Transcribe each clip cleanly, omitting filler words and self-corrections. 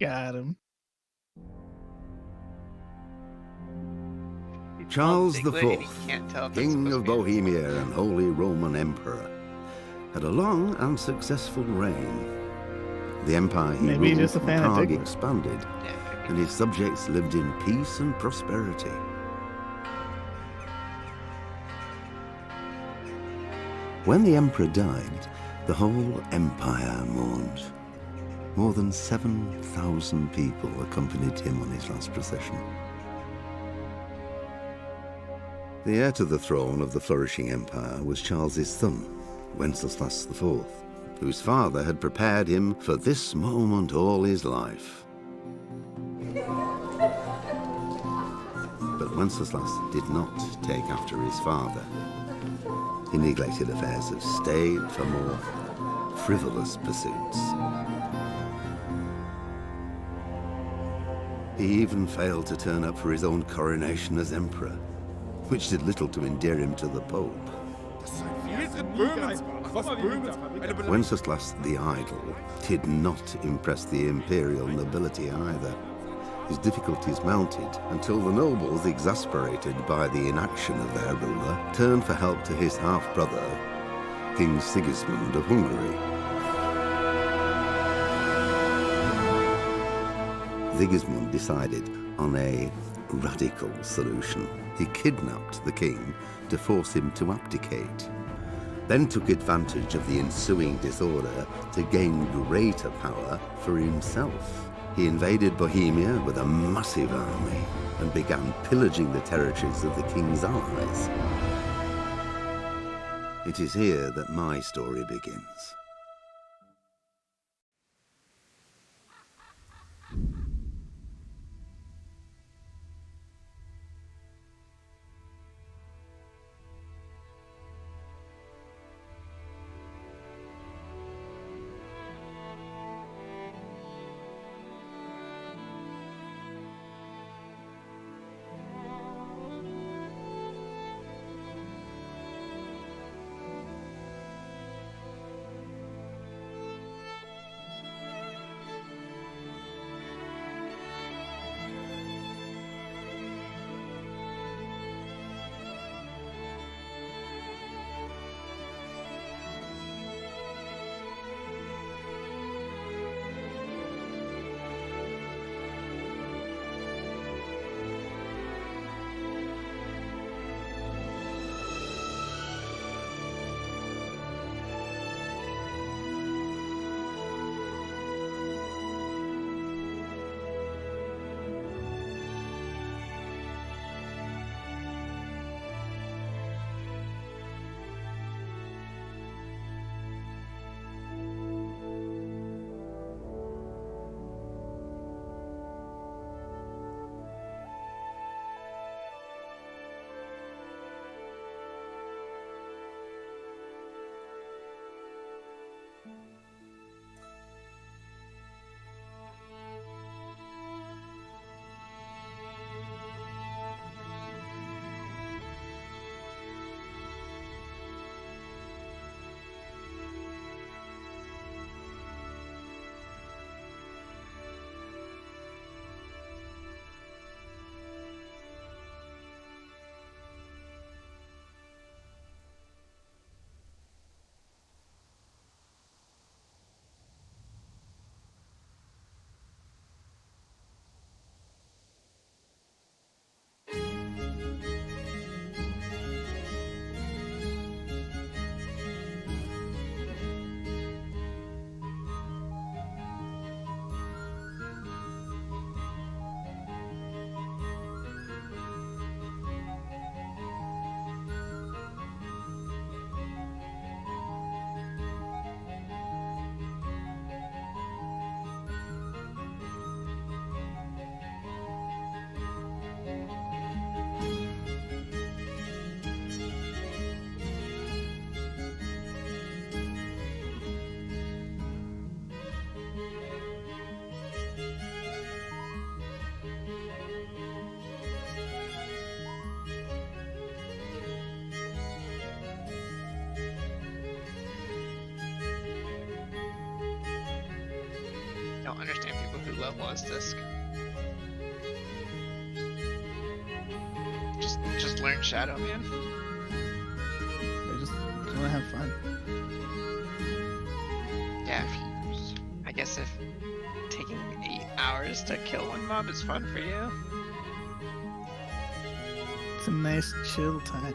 Got him. Charles English and he IV, can't tell if it's King supposed of to be- Bohemia and Holy Roman Emperor, had a long and successful reign. The empire he Maybe he's ruled just a from fan of Prague Diglett. expanded, Yeah, and his subjects lived in peace and prosperity. When the emperor died, the whole empire mourned. More than 7,000 people accompanied him on his last procession. The heir to the throne of the flourishing empire was Charles's son, Wenceslas IV, whose father had prepared him for this moment all his life. But Wenceslas did not take after his father. He neglected affairs of state for more frivolous pursuits. He even failed to turn up for his own coronation as emperor, which did little to endear him to the Pope. Wenceslas the Idle did not impress the imperial nobility either. His difficulties mounted until the nobles, exasperated by the inaction of their ruler, turned for help to his half-brother, King Sigismund of Hungary. Sigismund decided on a radical solution. He kidnapped the king to force him to abdicate, then took advantage of the ensuing disorder to gain greater power for himself. He invaded Bohemia with a massive army and began pillaging the territories of the king's allies. It is here that my story begins. love Lost Disc. Just learn Shadow, man. I just want to have fun. Yeah, I guess if taking 8 hours to kill one mob is fun for you. It's a nice chill time.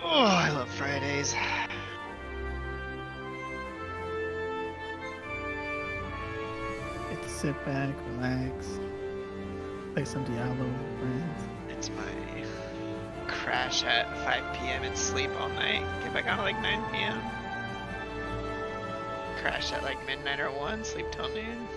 Oh, I love Fridays. Get to sit back, relax, play some Diablo with friends. It's my crash at 5 p.m. and sleep all night. Get back on at like 9 p.m. Crash at like midnight or 1, sleep till noon.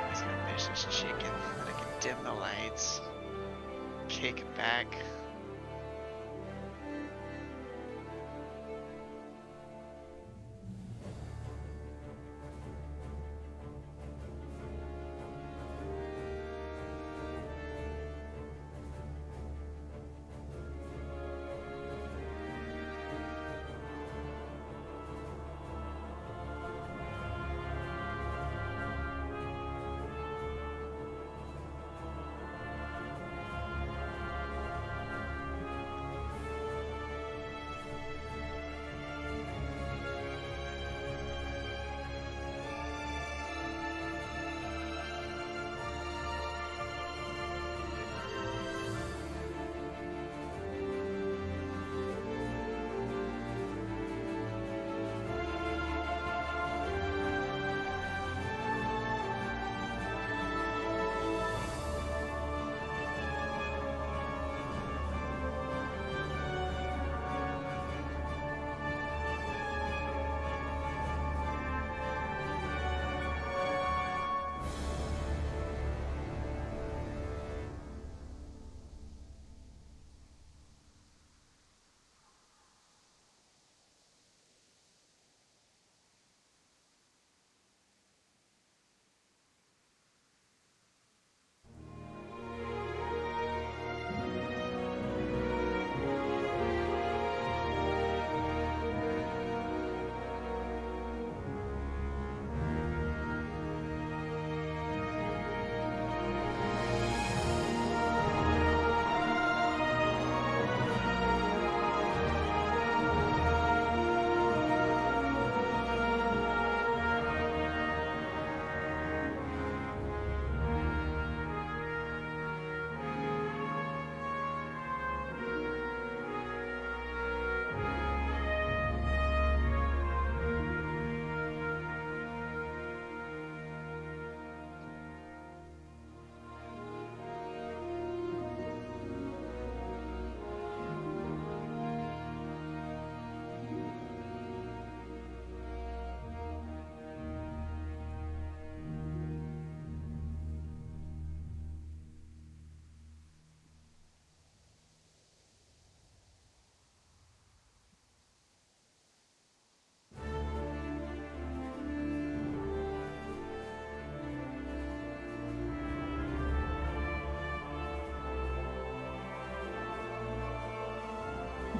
This ambitious chicken that I can dim the lights, kick back.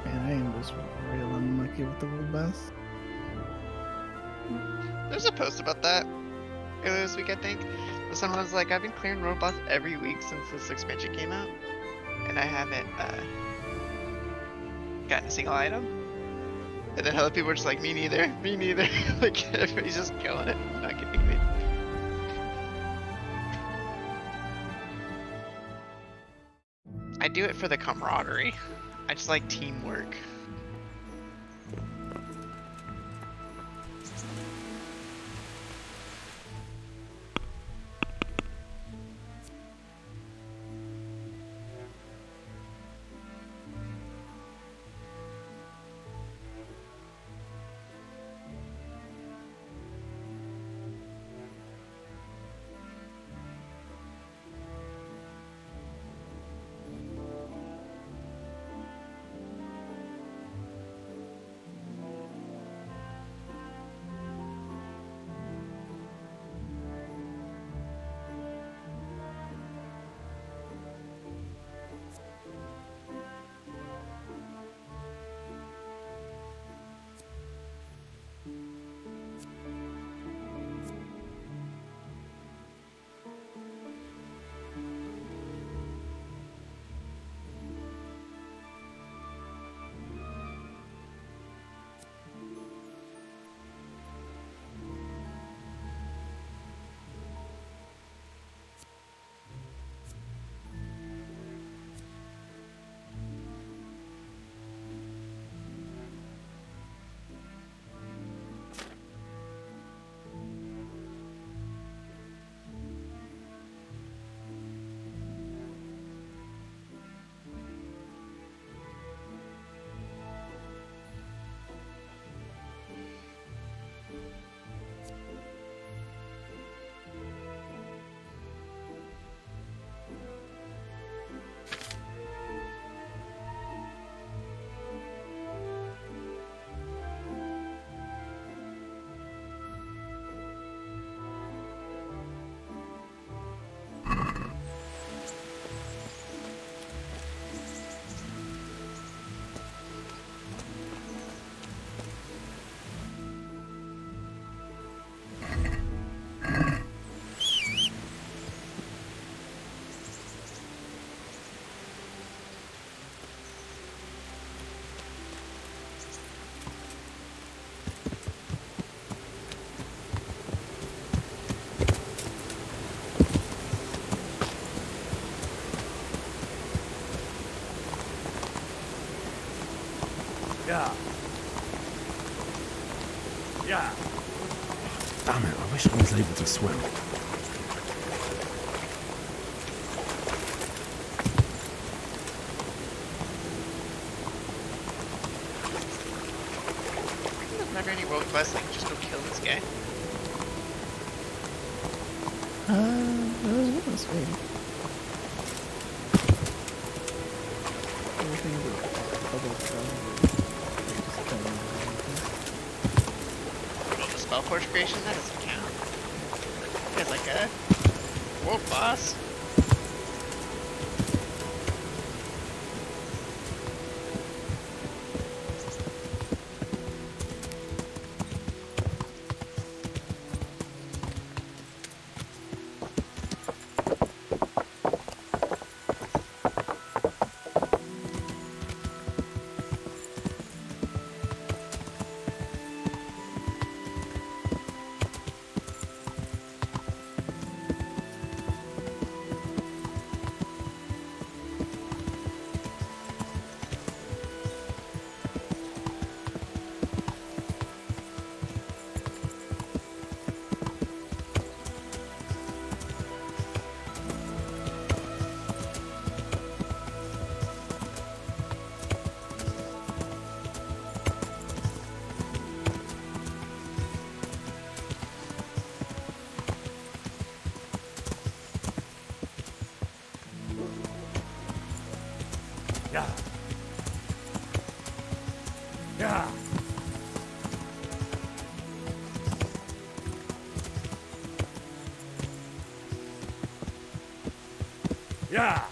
Man, I am just real unlucky with the robust. There's a post about that earlier this week, I think. Someone was like, I've been clearing roadblocks every week since this expansion came out, and I haven't gotten a single item. And then other people were just like, me neither, me neither. Like, everybody's just killing it, not getting it. I do it for the camaraderie. I just like teamwork. Yeah. Yeah. Damn it, I wish I was able to swim. There's never any world quest, like, just go kill this guy. There was one this way. Everything The spell force creation, that doesn't count. It's like a world boss. Yeah. Yeah. Yeah.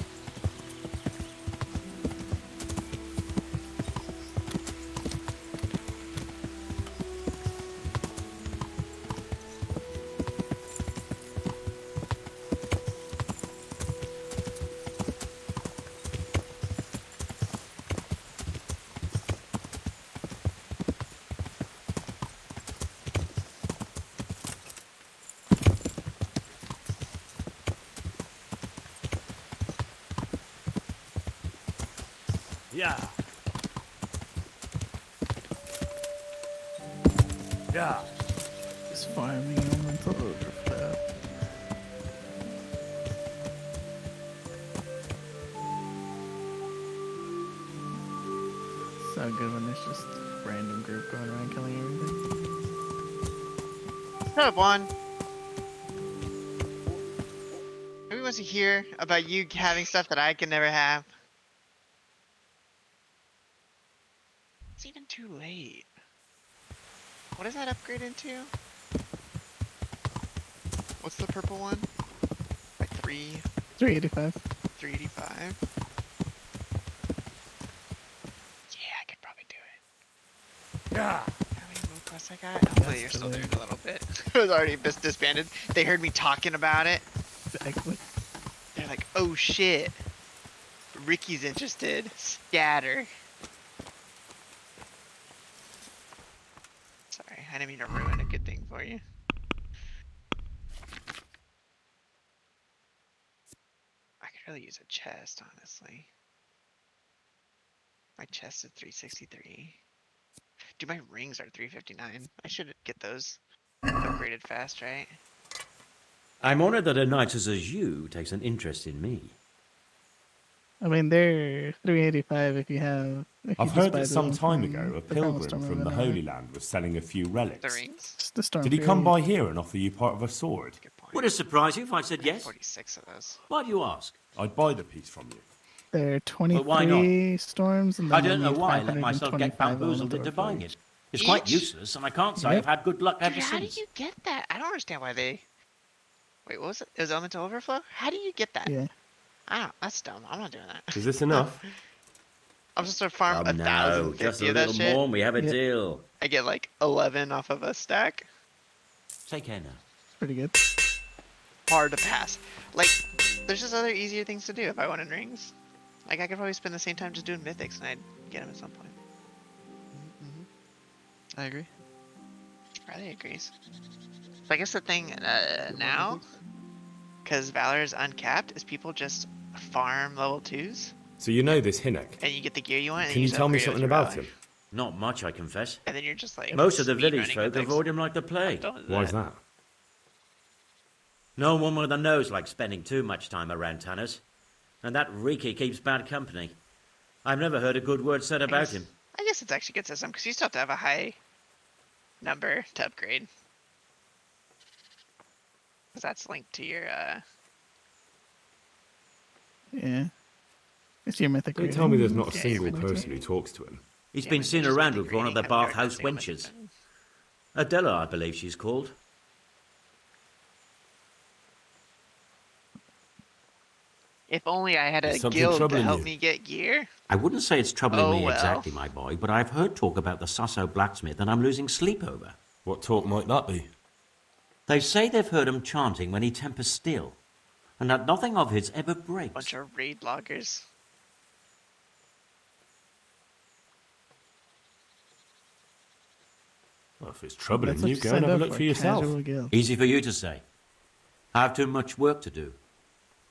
Yeah. Yeah. Just farming them until overflow. So good when there's just a random group going around killing everything. Shut up, Juan. Nobody wants to hear about you having stuff that I can never have. It's even too late. What does that upgrade into? What's the purple one? Like 385. 385? Yeah, I could probably do it. Yeah. How many road quests I got? Hopefully you're still there in a little bit. It was already disbanded. They heard me talking about it. Exactly. They're like, oh shit. Ricky's interested. Scatter. Sorry, I didn't mean to ruin a good thing for you. I could really use a chest, honestly. My chest is 363. Dude, my rings are 359. I should get those upgraded fast, right? I'm honored that a knight such as you takes an interest in me. I mean, they're 385 if you have. If I've you heard just buy that some them time from ago a the Primal pilgrim Storm from the anyway. Holy Land was selling a few The relics. rings? Just the Storm Did he come Fury. by here and offer you part of a sword? Good point. Would it surprise you if I said I have yes? 46 of those. Why do you ask? I'd buy the piece from you. There are But why not? 23 storms, and then I don't you know need why I let myself get 525 bamboozled into elemental buying overflow. it. It's quite Each? useless, and I can't say Yep. I've had good luck Dude, ever how since. do you get that? I don't understand why they... Wait, what was it? It was elemental overflow? How do you get that? Yeah. I don't. That's dumb. I'm not doing that. Is this enough? I'm just gonna farm Oh no, 1,050 just a of that little shit. more and we have a Yep. deal. I get like 11 off of a stack. Take care now. It's pretty good. Hard to pass. Like, there's just other easier things to do if I wanted rings. Like, I could probably spend the same time just doing mythics and I'd get them at some point. I agree. Riley agrees. So I guess the thing now, because Valor is uncapped, is people just farm level 2s So you know this Hinnock. and you get the gear you want. And Can you just tell me upgrade it with something your about Valor. him? Not much, I confess. And then you're just like Most of the speed village running folk mythics. avoid him like the I'm plague. done with Why's that? No one with a nose likes spending too much time around Tannis. And that Riki keeps bad company. I've never heard a good word said about him. I guess it's actually a good system because you still have to have a high number to upgrade. Because that's linked to your Yeah. It's your mythic. Don't rating. tell me there's not a Yeah, single you're right. person who talks to him. He's Yeah, been but seen just around mythic with one of the rating, I would bathhouse say mythic wenches. rating. Adela, I believe she's called. If only I had a Is something guild to troubling help you? me get gear. I wouldn't say it's troubling Oh, me well. exactly, my boy, but I've heard talk about the Sasso blacksmith and I'm losing sleep over. What talk might that be? They say they've heard him chanting when he tempers steel, and that nothing of his ever Bunch breaks. of raid loggers. Well, if it's troubling That's what you, you go and signed have a up look for yourself. Casual guild. Easy for you to say. I have too much work to do.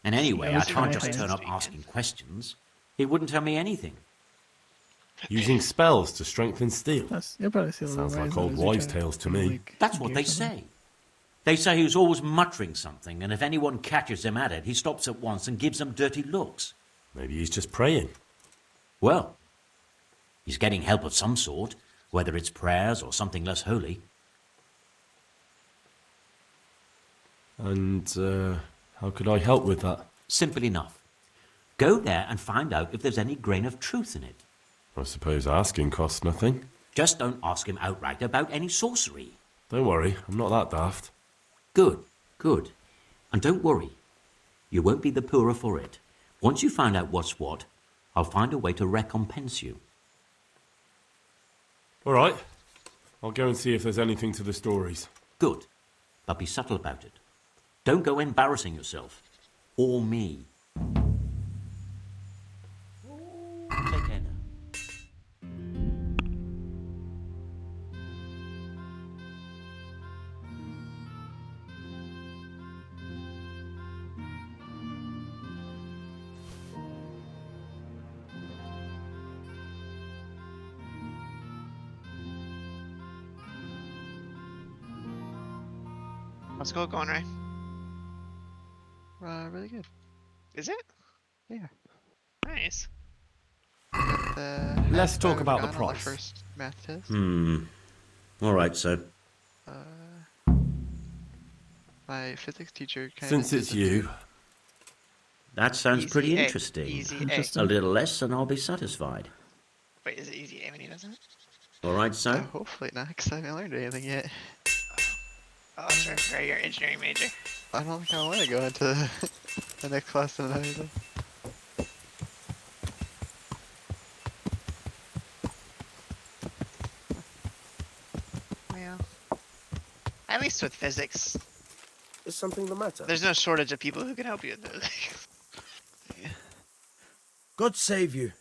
And anyway, I Those can't are just my turn up plans. asking questions. He wouldn't tell me anything. Using spells to strengthen steel. You'll probably see a little Sounds like rise old as you wives' try tales to to, me. like, That's what gear they something. say. They say he was always muttering something, and if anyone catches him at it, he stops at once and gives them dirty looks. Maybe he's just praying. Well, he's getting help of some sort, whether it's prayers or something less holy. And how could I help with that? Simple enough. Go there and find out if there's any grain of truth in it. I suppose asking costs nothing. Just don't ask him outright about any sorcery. Don't worry, I'm not that daft. Good, good. And don't worry. You won't be the poorer for it. Once you find out what's what, I'll find a way to recompense you. All right. I'll go and see if there's anything to the stories. Good. But be subtle about it. Don't go embarrassing yourself. Or me. Take care now. How's school going, Ray? Really good. Is it? Yeah. Nice. Got the Let's highest talk score about the I've gotten on price. first math test. All right, so My physics teacher kind of Since it's you, that sounds Easy pretty A. interesting. Easy A. Interesting. A little less and I'll be satisfied. Wait, is it easy A when he doesn't? All right, so Hopefully not, because I haven't learned anything yet. Oh, that's right. Ray, you're an engineering major. I don't think I want to go into the next class tonight either. Well, at least with physics, Is something the matter? there's no shortage of people who can help you with those. God save you.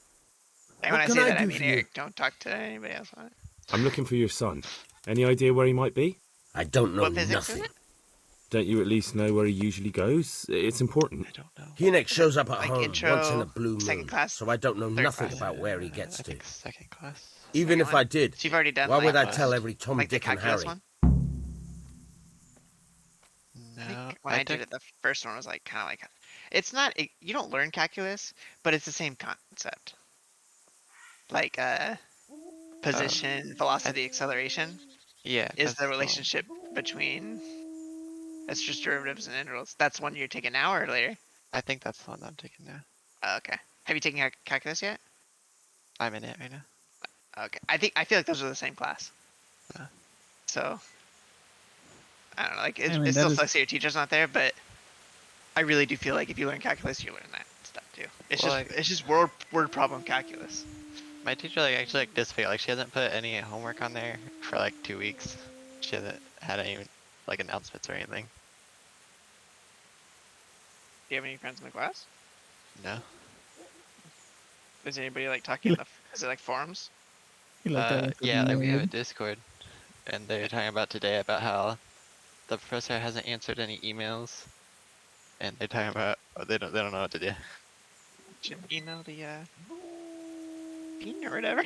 And when I What say can I that, I do mean for you? Eric. Don't talk to anybody else on it. I'm looking for your son. Any idea where he might be? I don't know What physics is nothing. it? Don't you at least know where he usually goes? It's important. I don't know. Hinek shows up at Like home intro, once in a blue second moon, class, so I don't know third nothing class? about where he gets I to. think second class. Even if Second one? I did, So you've already done. why like, would I tell every Tom, like the Dick, and calculus Harry? one? No, I think when I did it, the first one was like kind of like, it's not. You don't learn calculus, but it's the same concept. Like position, velocity, acceleration Yeah. is that's the one. relationship between. It's just derivatives and integrals. That's one you're taking now or later. I think that's the one I'm taking now. Oh, okay. Have you taken calculus yet? I'm in it right now. Okay. I feel like those are the same class. Yeah. So I don't know. Like it, I mean, it that still is- sucks that your teacher's not there, but I really do feel like if you learn calculus, you learn that stuff too. It's Well, just like- it's just word problem calculus. My teacher actually disappeared. Like she hasn't put any homework on there for like 2 weeks. She hasn't had any announcements or anything. Do you have any friends in the class? No. Is anybody like talking? Is it like forums? He looked at it for Yeah, the like we have a mood. Discord, and they're talking about today about how the professor hasn't answered any emails, and they're talking about they don't know what to do. Should email the dean or whatever.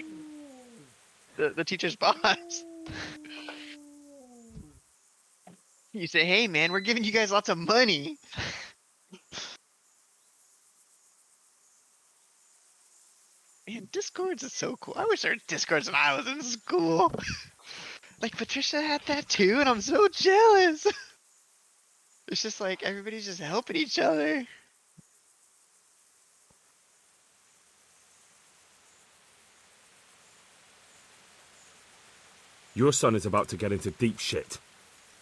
The teacher's boss. You say, hey man, we're giving you guys lots of money. Man, Discords is so cool. I wish there were Discords when I was in school. Like Patricia had that too, and I'm so jealous. It's just like everybody's just helping each other. Your son is about to get into deep shit.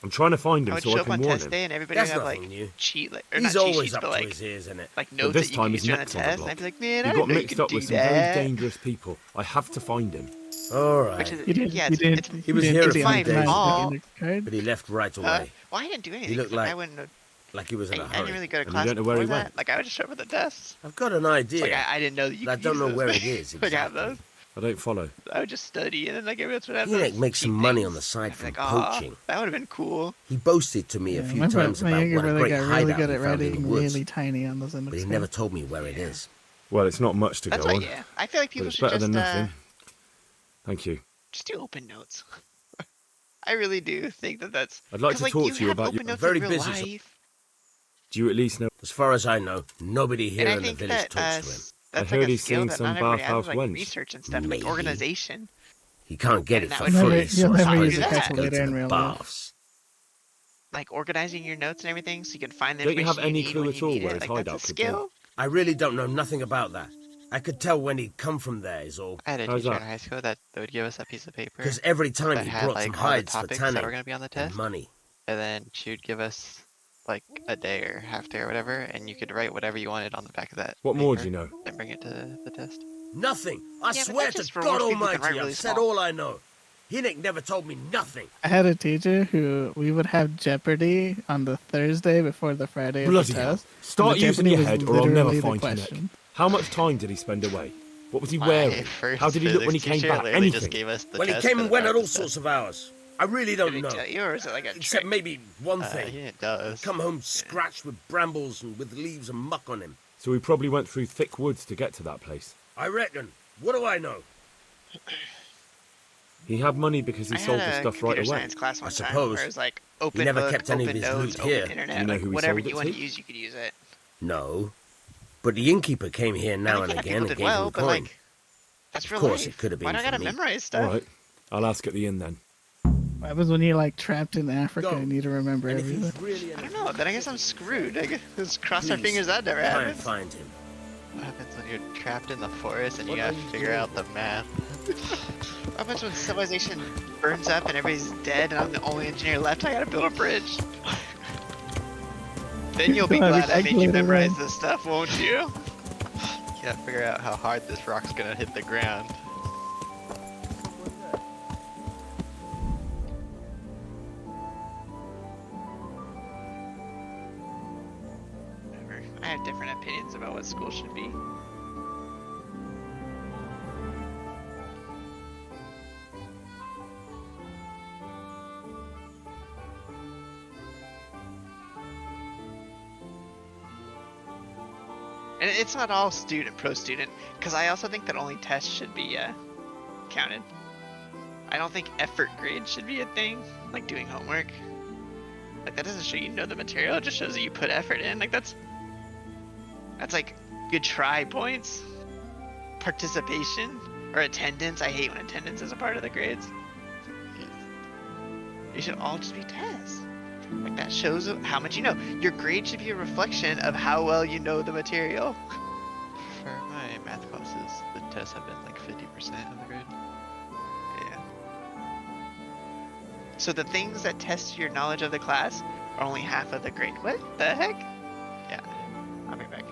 I'm trying to find I him would so show I up on can warn test him. day, and everybody That's would have nothing like new. cheat, like, or He's not cheat always sheets, up but to like his ears in it. like notes this that you time could his use during the neck's on the test. And block. I'd be like, man, I He didn't got know you mixed could up with do some very that. dangerous people. I have to find him. All Which right, is, He didn't. yeah, he it's, didn't. it's, He was didn't here do a the few my days fault. index card. but he left right away, well, I didn't do anything. looked 'cause I like- wouldn't. Have, like he was in a I hurry. didn't really go to And you class don't know where he before that. went? Like I would just show up at the desk. I've got an idea, Like I didn't know that you but I could don't use know those. where it is Like I have exactly. those. I don't follow. I would just study, and then like everyone else would have Hinek those makes cheat some money things. on the side I'd be from like, "Aw, poaching. that would have been cool. He boasted to me a Yeah, few my times about younger what a brother great got really hideout good he at found in the writing woods, really tiny on those but he index never cards. told me where it is. Well, it's not much to That's go why, on, yeah. I feel like but people it's should better just than nothing. Thank you. just do open notes. I really do think that that's. I'd like 'cause, to talk you to you have about open your... notes very in real busy, so- life, Do you at least know... As far as I know, nobody here and I in the think village that talks to him. that's I like heard a he's skill seen that some not everybody has, bathhouse like wench. research and stuff, Maybe. like organization. He can't get And it that for would- Never- free, you'll so I never suppose use he a has to go calculator to in the real life. baths. Like organizing your notes and everything, so you can find the Don't you have information any need clue when at you all need where it. his Like, hideout that's a could be? skill. I really don't know nothing about that. I could tell when he'd come from there is all. I had a How's teacher that? in high school that would give us a piece of paper Because every time that he had brought like some all the hides for topics that tanning were gonna be on the and test, money. and then she would give us like a day or half day or whatever, and you could write whatever you wanted on the back of that. What more do paper you know? And bring it to the test. Nothing. I Yeah, but swear that's to just for God most people who can Almighty, write really I've said small. all I know. Hinek never told me nothing. I had a teacher who we would have Jeopardy on the Thursday before the Friday of Bloody the hell. test. Start and the using Jeopardy your was head or I'll never literally the find Hinek. question. How much time did he spend away? What was he My wearing? first How did he look when he physics came teacher back? literally just Anything? gave us the Well, he test came for and the went at all practice sorts test. of hours. I really Did don't he know. tell you, or is it like a Except trick? maybe one He thing. does. Come home scratched with brambles and with leaves and muck on him. So he probably went through thick woods to get to that place. I reckon. What do I know? He had money because he I sold the had a stuff right computer away. science class one time suppose. where it was like open never book, kept any of open his notes, loot open here. internet, You know like who he whatever sold it you want to to? use, you could use it. No. But the innkeeper came here now and yeah, again people and did gave well, him but coin. like, that's Of real course, it life. could have Why been do I for gotta me. memorize stuff? All right, I'll ask at the inn then. What happens when you're like trapped in Africa Go. and need to remember And if everything? he's really I don't know. Then I guess I'm screwed. I guess cross our Please, fingers that never try and happens. find him. What happens when you're trapped in the forest and you What gotta are you figure doing? out the math? What happens when civilization burns up and everybody's dead and I'm the only engineer left? I gotta build a bridge. Then you'll be You'll have glad your I made you calculator memorize run. this stuff, won't you? You gotta figure out how hard this rock's gonna hit the ground. Whatever. I have different opinions about what school should be. And it's not all pro-student, because I also think that only tests should be counted. I don't think effort grades should be a thing, like doing homework. Like that doesn't show you know the material, it just shows that you put effort in. Like that's like good try points. Participation or attendance. I hate when attendance is a part of the grades. They should all just be tests. Like that shows how much you know. Your grade should be a reflection of how well you know the material. For my math classes, the tests have been like 50% of the grade. Yeah. So the things that test your knowledge of the class are only half of the grade. What the heck? Yeah. I'll be back.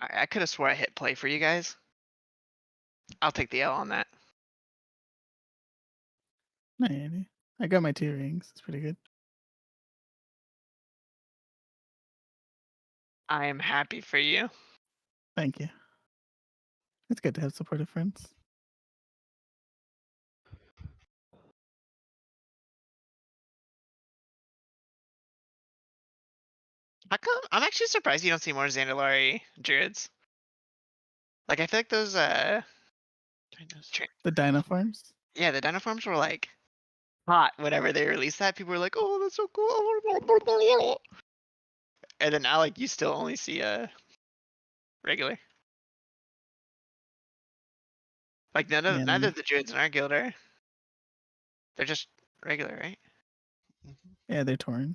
I could have swore I hit play for you guys. I'll take the L on that. Nah, I got my 2 rings. It's pretty good. I am happy for you. Thank you. It's good to have supportive friends. How come? I'm actually surprised you don't see more Zandalari Druids. Like, I feel like those, The Dinoforms? yeah, the Dinoforms were like hot whenever they released that. People were like, oh, that's so cool. And then now, like, you still only see regular. Like, Yeah, neither of the Druids in our guild are. They're just regular, right? Yeah, they're torn.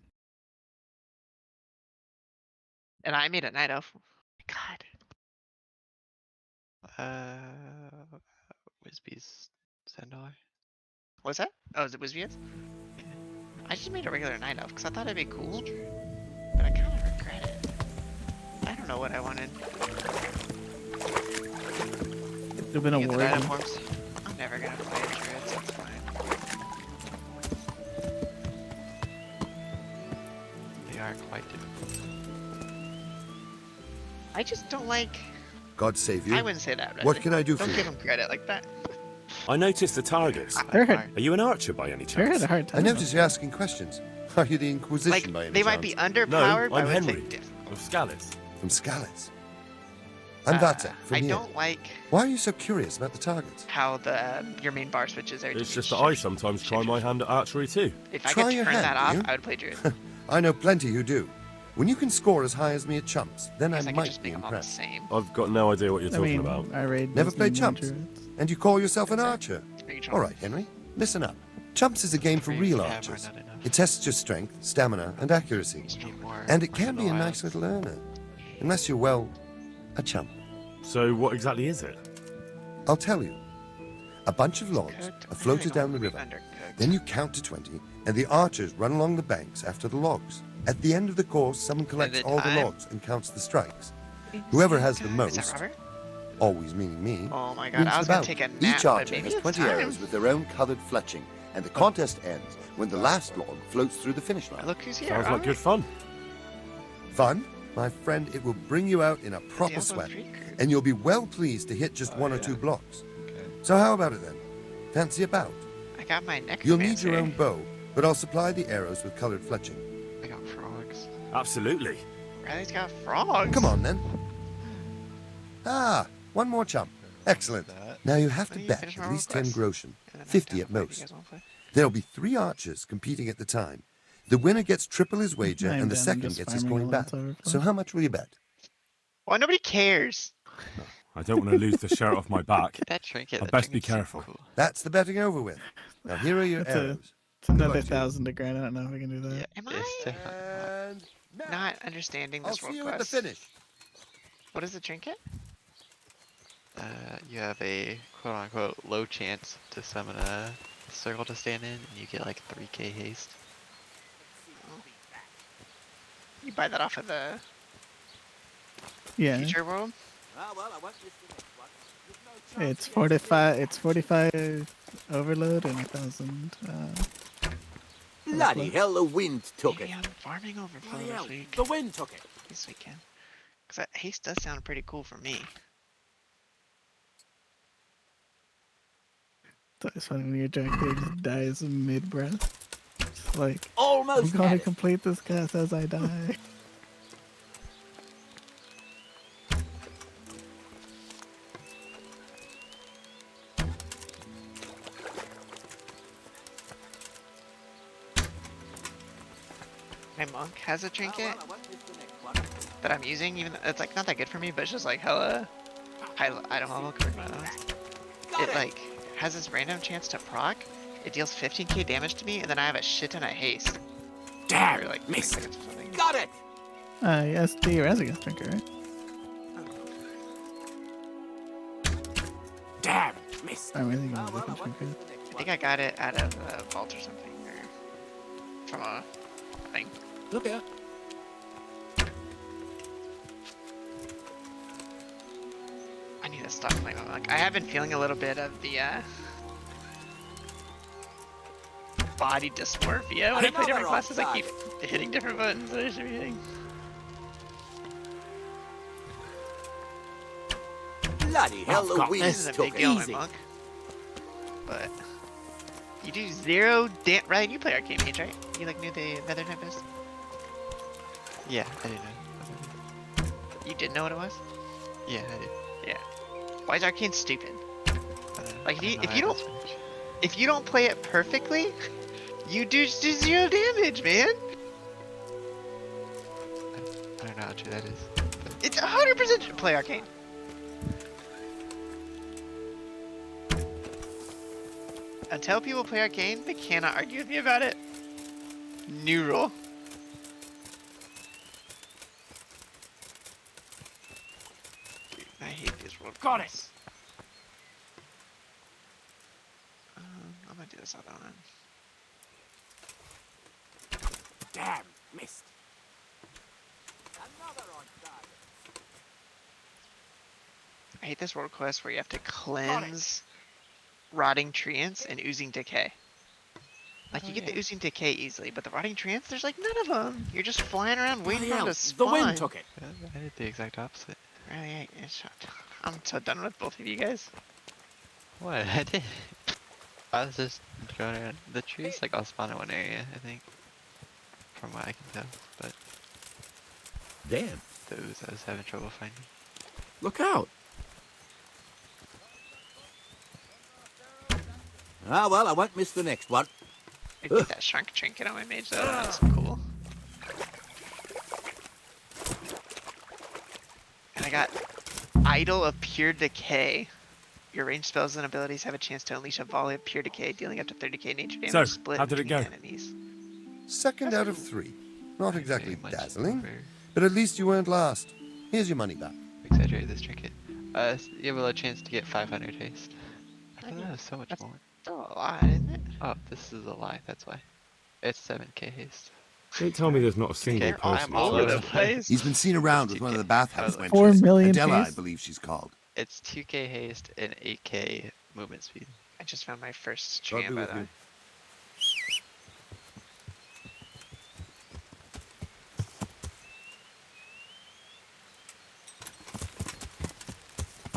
And I made a Night Elf. God. Wisby's $10. What's that? Oh, is it Wisbias? I just made a regular Night Elf because I thought it'd be cool. But I kind of regret it. I don't know what I wanted. It'd have been a You get the war. Dinoforms? I'm never gonna play Druids, that's fine. They are quite difficult. I just don't like. God save you. I wouldn't say that. What Redley. can I do for Don't you? give him credit like that. I noticed the targets. They're Fire. hard. Are you an archer by any Sure had chance? a hard I time. notice you're asking questions. Are you the Inquisition Like, by any they chance? might be underpowered, No, but I I'm would Henry. say Of Scallis. From Scallis. I'm Vata, from I here. don't like Why are you so curious about the targets? how the your main bar switches are. It's just that I sometimes try my hand at archery too. If I Try could your turn hand, that do off, you? I would play Druid. I know plenty who do. When you can score as high as me at chumps, then I Because I could might just be make them all the impressed. same. I've got no idea what you're I talking mean, about. I raid Never Disney played more chumps? druids. And you call yourself an What's that? archer? Are you trying- All right, Henry, listen up. Chumps is a game for Three real have are archers. not enough. It tests your strength, stamina, and accuracy. Need more And it once in can be a while. nice little earner. Unless you're, well, a chump. So what exactly is it? I'll tell you. A bunch of logs Cooked? are floated I down the don't river. undercooked. Then you count to 20, and the archers run along the banks after the logs. At the end of the course, someone collects the all the time? logs and counts the strikes. Whoever has the Is most, that Robert? always meaning me, Oh my god, wins I the was gonna bout. take a nap, Each but archer maybe has it's 20 time. arrows with their own coloured fletching, and the contest ends when the last log floats through the finish line. Look who's here. Sounds like Robert. good fun. Fun? My friend, it will bring you out in a proper Diablo sweat, 3 crew. and you'll be well pleased to hit just one or two blocks. So how about it then? Fancy a bout? I got my necromancer. You'll need your own bow, but I'll supply the arrows with coloured fletching. I got frogs. Absolutely. Riley's got frogs. Come on then. Ah, one more chump. Excellent. Now you have Why to don't you bet finish at my least request? 10 groschen, And then 50 knock at down five. You most. guys wanna play? There'll be 3 archers competing at the time. The winner gets triple his wager, I'm and the down, I'm second just gets his farming coin a back. Lance Overflow. So how much will you bet? Why nobody cares? I don't want to lose the shirt off my back. Get that trinket. I'll that best be trinket's so careful. cool. That's the betting over with. Now here are your That's a- arrows. It's another luck to you. 1,000 to grind. I don't know if we can do that. Yeah, Am it's I And now, not understanding I'll this see world you at the quest? finish. What is the trinket? You have a quote-unquote low chance to summon a circle to stand in, and you get like 3k haste. You buy that off of the Yeah, future world? it's 45. It's 45 overload and 1,000. Bloody hell, the wind took Maybe it. I'm farming overflow Bloody hell, this week. the wind took it. This weekend. Because that haste does sound pretty cool for me. It's funny when your Dracula just dies mid breath. It's like, I'm Almost gonna had it. complete this cast as I die. My monk has a trinket that I'm using, even though it's like not that good for me, but it's just like hella high item level compared to my others. It like has this random chance to proc. It deals 15k damage to me, and then I have a shit ton of haste. Damn, For, like 6 missed. seconds or something. Got it. Yes, the Razagast trinket, right? Damn, missed. I'm thinking of a different trinket. I think I got it out of a vault or something, or from a thing. Look here. to stop playing with Monk. I have been feeling a little bit of the body dysmorphia when I play different classes. I keep hitting different buttons that I should be hitting. Bloody hell, I've got Louise This is a took big deal, easy. my Monk. But you do 0 Ryan, you play Arcane Mage, right? You like knew the Nether Tempest? Yeah, I didn't know. You did know what it was? Yeah, I did. Yeah. Why is Arcane stupid? Like, I if you don't if you don't play it perfectly, you do 0 damage, man. I don't know how true that is. It's 100% to play Arcane. Until people play Arcane, they cannot argue with me about it. New rule. Dude, I hate these world Got quests. I'm gonna do this other one. Damn, missed. I hate this world quest where you have to cleanse rotting tree ants and oozing decay. Like, you get the oozing decay easily, but the rotting tree ants, there's like none of them. You're just flying around waiting for them to The spawn. wind took it. I did the exact opposite. Really, I'm so done with both of you guys. What? I did. I was just going around the trees, like I'll spawn in one area, I think. From what I can tell, but Damn. the ooze I was having trouble finding. Look out. Ah, well, I won't miss the next one. I get that shrunk trinket on my mage though, that's cool. And I got Idol of Pure Decay. Your ranged spells and abilities have a chance to unleash a volley of pure decay, dealing up to 30k nature damage So, split how did it between go? enemies. Second out of 3. Not exactly Very much dazzling, over- but at least you weren't last. Here's your money back. Exaggerate this trinket. You have a chance to get 500 haste. I thought that was so much more. Still a lot, isn't it? Oh, this is a lie, that's why. It's 7k haste. Don't tell me there's not a single Okay, person. I'm all over over the the place. He's been seen around with one of the bathhouse wenches. 4 million Adela, I haste? believe she's called. It's 2k haste and 8k movement speed. I just found my first God stream be by with the way. you.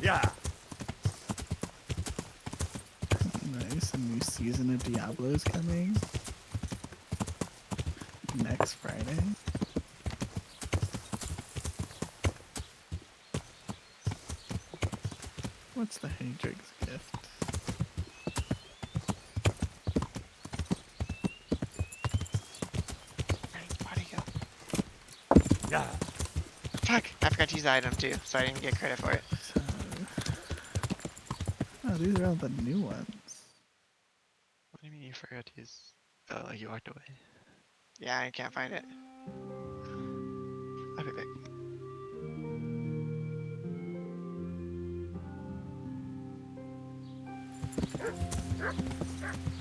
Yeah. Nice, a new season of Diablo is coming. Next Friday. What's the Hatrix gift? Alright, where'd he go? Yeah. Fuck! I forgot to use the item too, so I didn't get credit for it. So... Oh, these are all the new ones. What do you mean you forgot to use... Oh, you walked away. Yeah, I can't find it. I'll be back.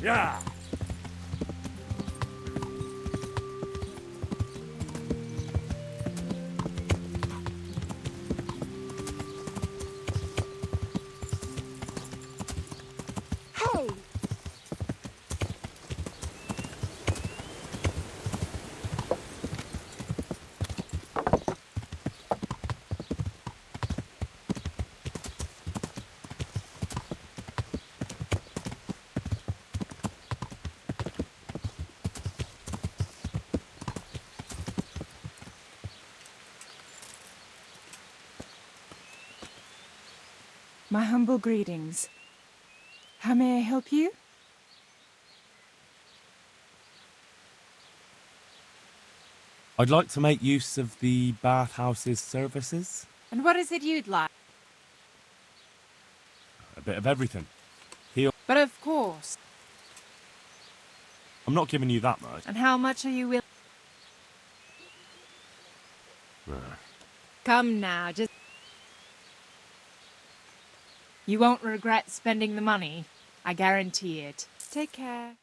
Yeah. Hey! My humble greetings. How may I help you? I'd like to make use of the bathhouse's services. And what is it you'd like? A bit of everything. But of course. I'm not giving you that much. And how much are you willing? Come now, just... You won't regret spending the money. I guarantee it. Take care.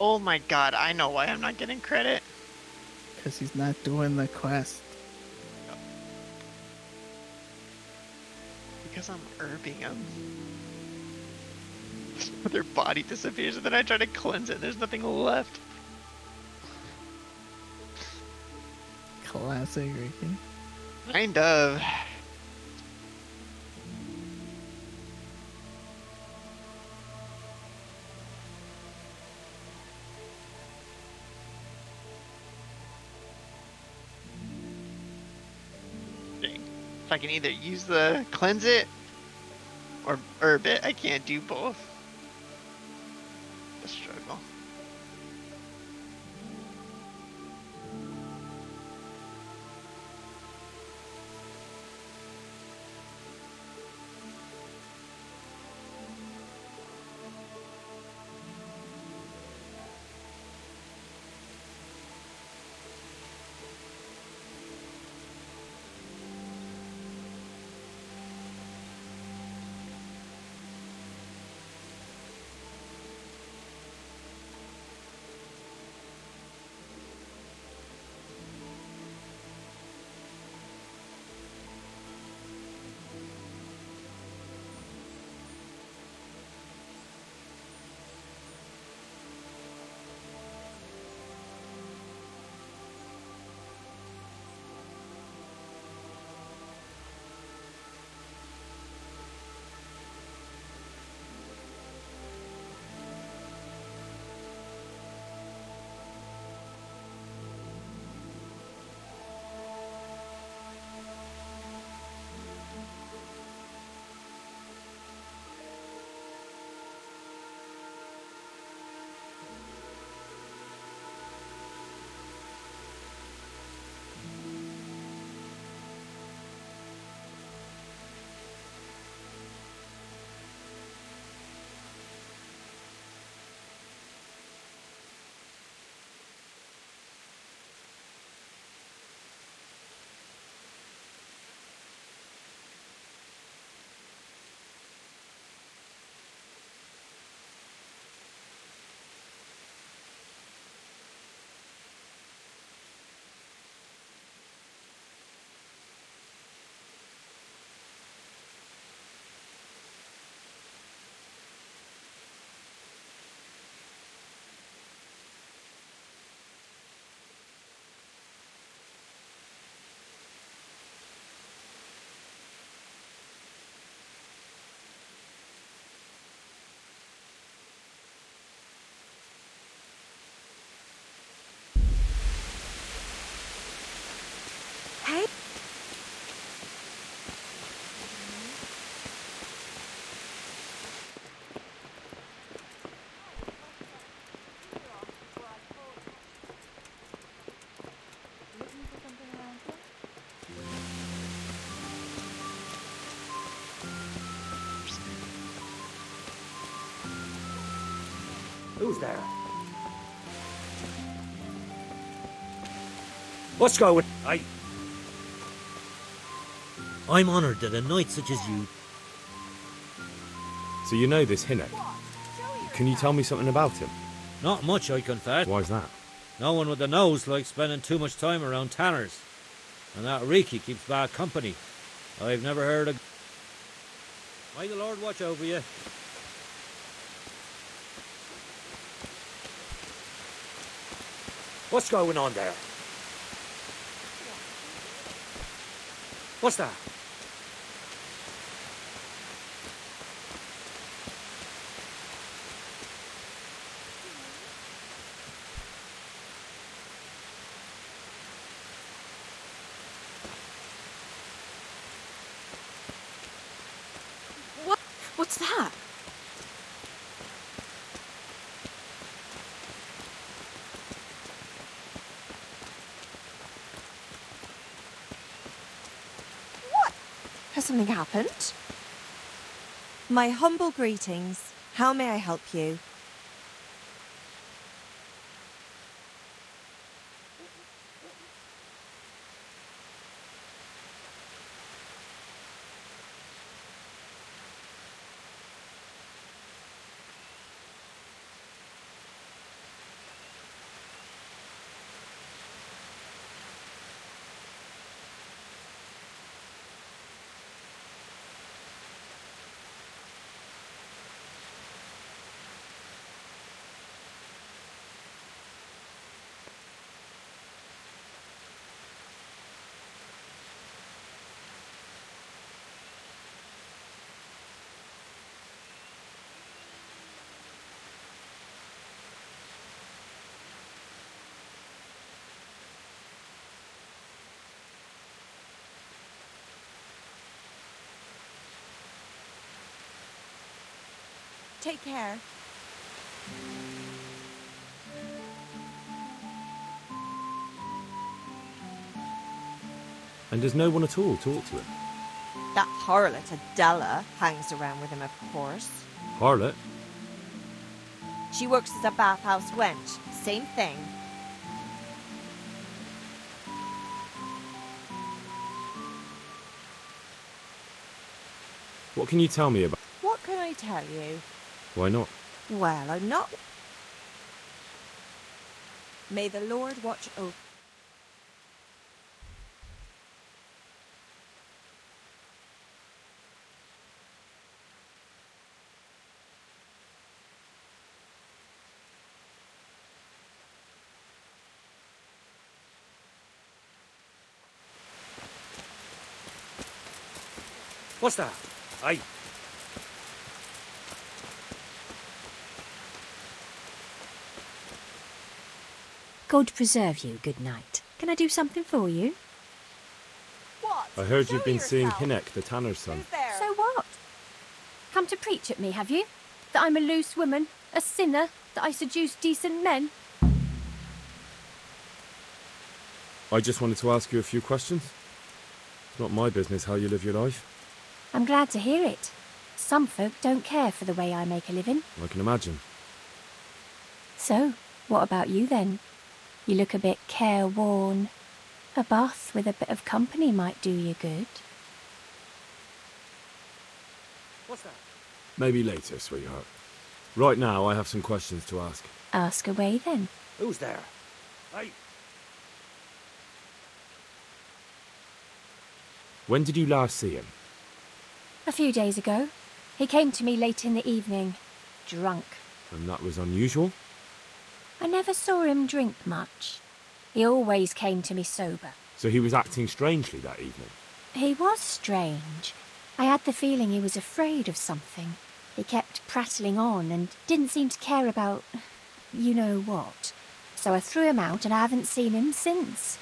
Oh my god, I know why I'm not getting credit. Because he's not doing the quest. Because I'm herbing them. Their body disappears and then I try to cleanse it and there's nothing left. Classic Ricky. Kind of. If I can either use the cleanse it or herb it, I can't do both. The struggle. Hey. Who's there? What's going? I'm honoured that a knight such as you... So you know this Hinnock? Can you tell me something about him? Not much, I confess. Why's that? No one with a nose likes spending too much time around tanners. And that Riki keeps bad company. I've never heard of... May the Lord watch over you. What's going on there? What's that? What's that? What? Has something happened? My humble greetings. How may I help you? Take care. And does no one at all talk to him? That harlot Adela hangs around with him, of course. Harlot? She works as a bathhouse wench. Same thing. What can you tell me about... What can I tell you? Why not? Well, I'm not... May the Lord watch over... What's that? Aye. God preserve you, good night. Can I do something for you? What? I heard Show you've been seeing yourself. Hinnek, the tanner's son. Who's there? So what? Come to preach at me, have you? That I'm a loose woman, a sinner, that I seduce decent men? I just wanted to ask you a few questions. It's not my business how you live your life. I'm glad to hear it. Some folk don't care for the way I make a living. I can imagine. So, what about you then? You look a bit careworn. A bath with a bit of company might do you good. What's that? Maybe later, sweetheart. Right now, I have some questions to ask. Ask away then. Who's there? Aye. When did you last see him? A few days ago. He came to me late in the evening, drunk. And that was unusual? I never saw him drink much. He always came to me sober. So he was acting strangely that evening? He was strange. I had the feeling he was afraid of something. He kept prattling on and didn't seem to care about... you know what. So I threw him out and I haven't seen him since.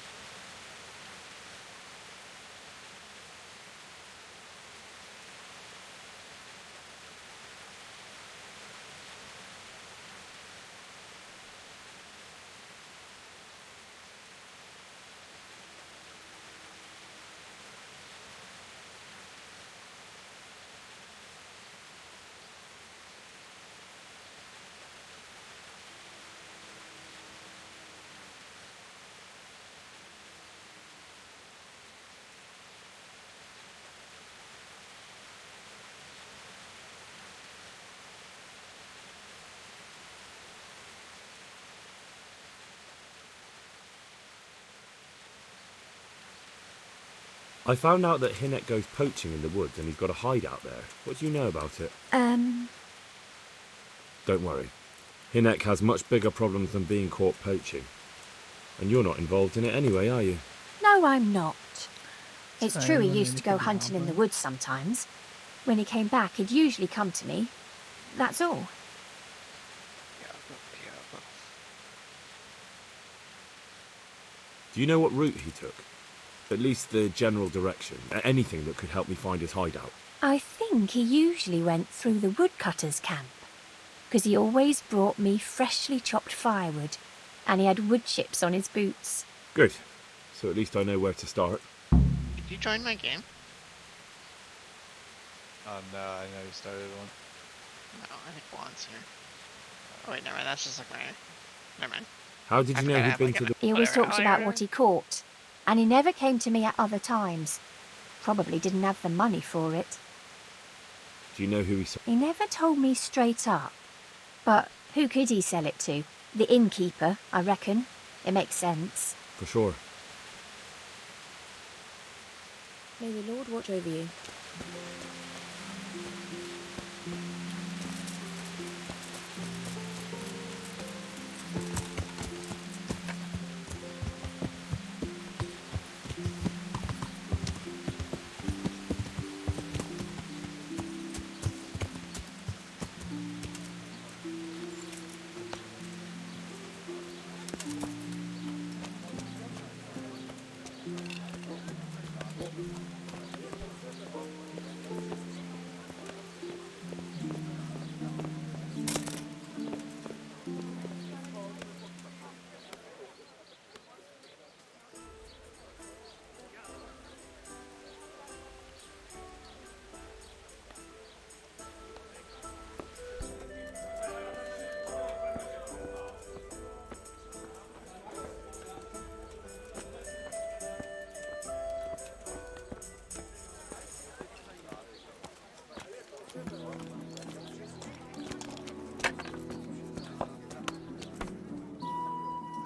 I found out that Hinnek goes poaching in the woods and he's got a hideout there. What do you know about it? Don't worry. Hinnek has much bigger problems than being caught poaching. And you're not involved in it anyway, are you? No, I'm not. It's Sorry, true he I used to go hunting in the woods sometimes. When he came back, he'd usually come to me. That's all. Do you know what route he took? At least the general direction. Anything that could help me find his hideout. I think he usually went through the woodcutter's camp. Because he always brought me freshly chopped firewood. And he had wood chips on his boots. Good. So at least I know where to start. Did you join my game? No, I know you started one. No, I think once here. Oh wait, never mind, that's just like my... Never mind. How did you know he'd been to the... He always talked about what he caught. And he never came to me at other times. Probably didn't have the money for it. Do you know who he saw? He never told me straight up. But who could he sell it to? The innkeeper, I reckon. It makes sense. For sure. May the Lord watch over you.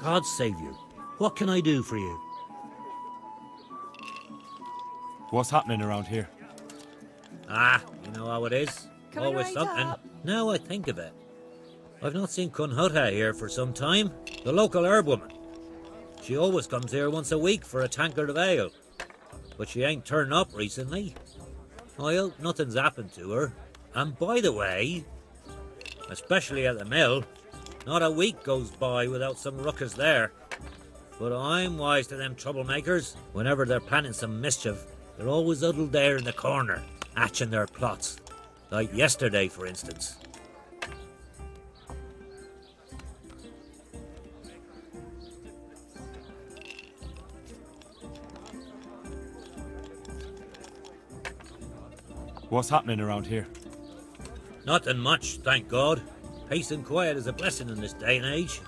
God save you. What can I do for you? What's happening around here? Ah, you know how it is. Coming Always right something. up. Now I think of it. I've not seen Kunhuta here for some time. The local herb woman. She always comes here once a week for a tankard of ale. But she ain't turned up recently. I hope nothing's happened to her. And by the way, especially at the mill, not a week goes by without some ruckus there. But I'm wise to them troublemakers. Whenever they're planning some mischief, they're always huddled there in the corner, hatching their plots. Like yesterday, for instance. What's happening around here? Nothing much, thank God. Peace and quiet is a blessing in this day and age.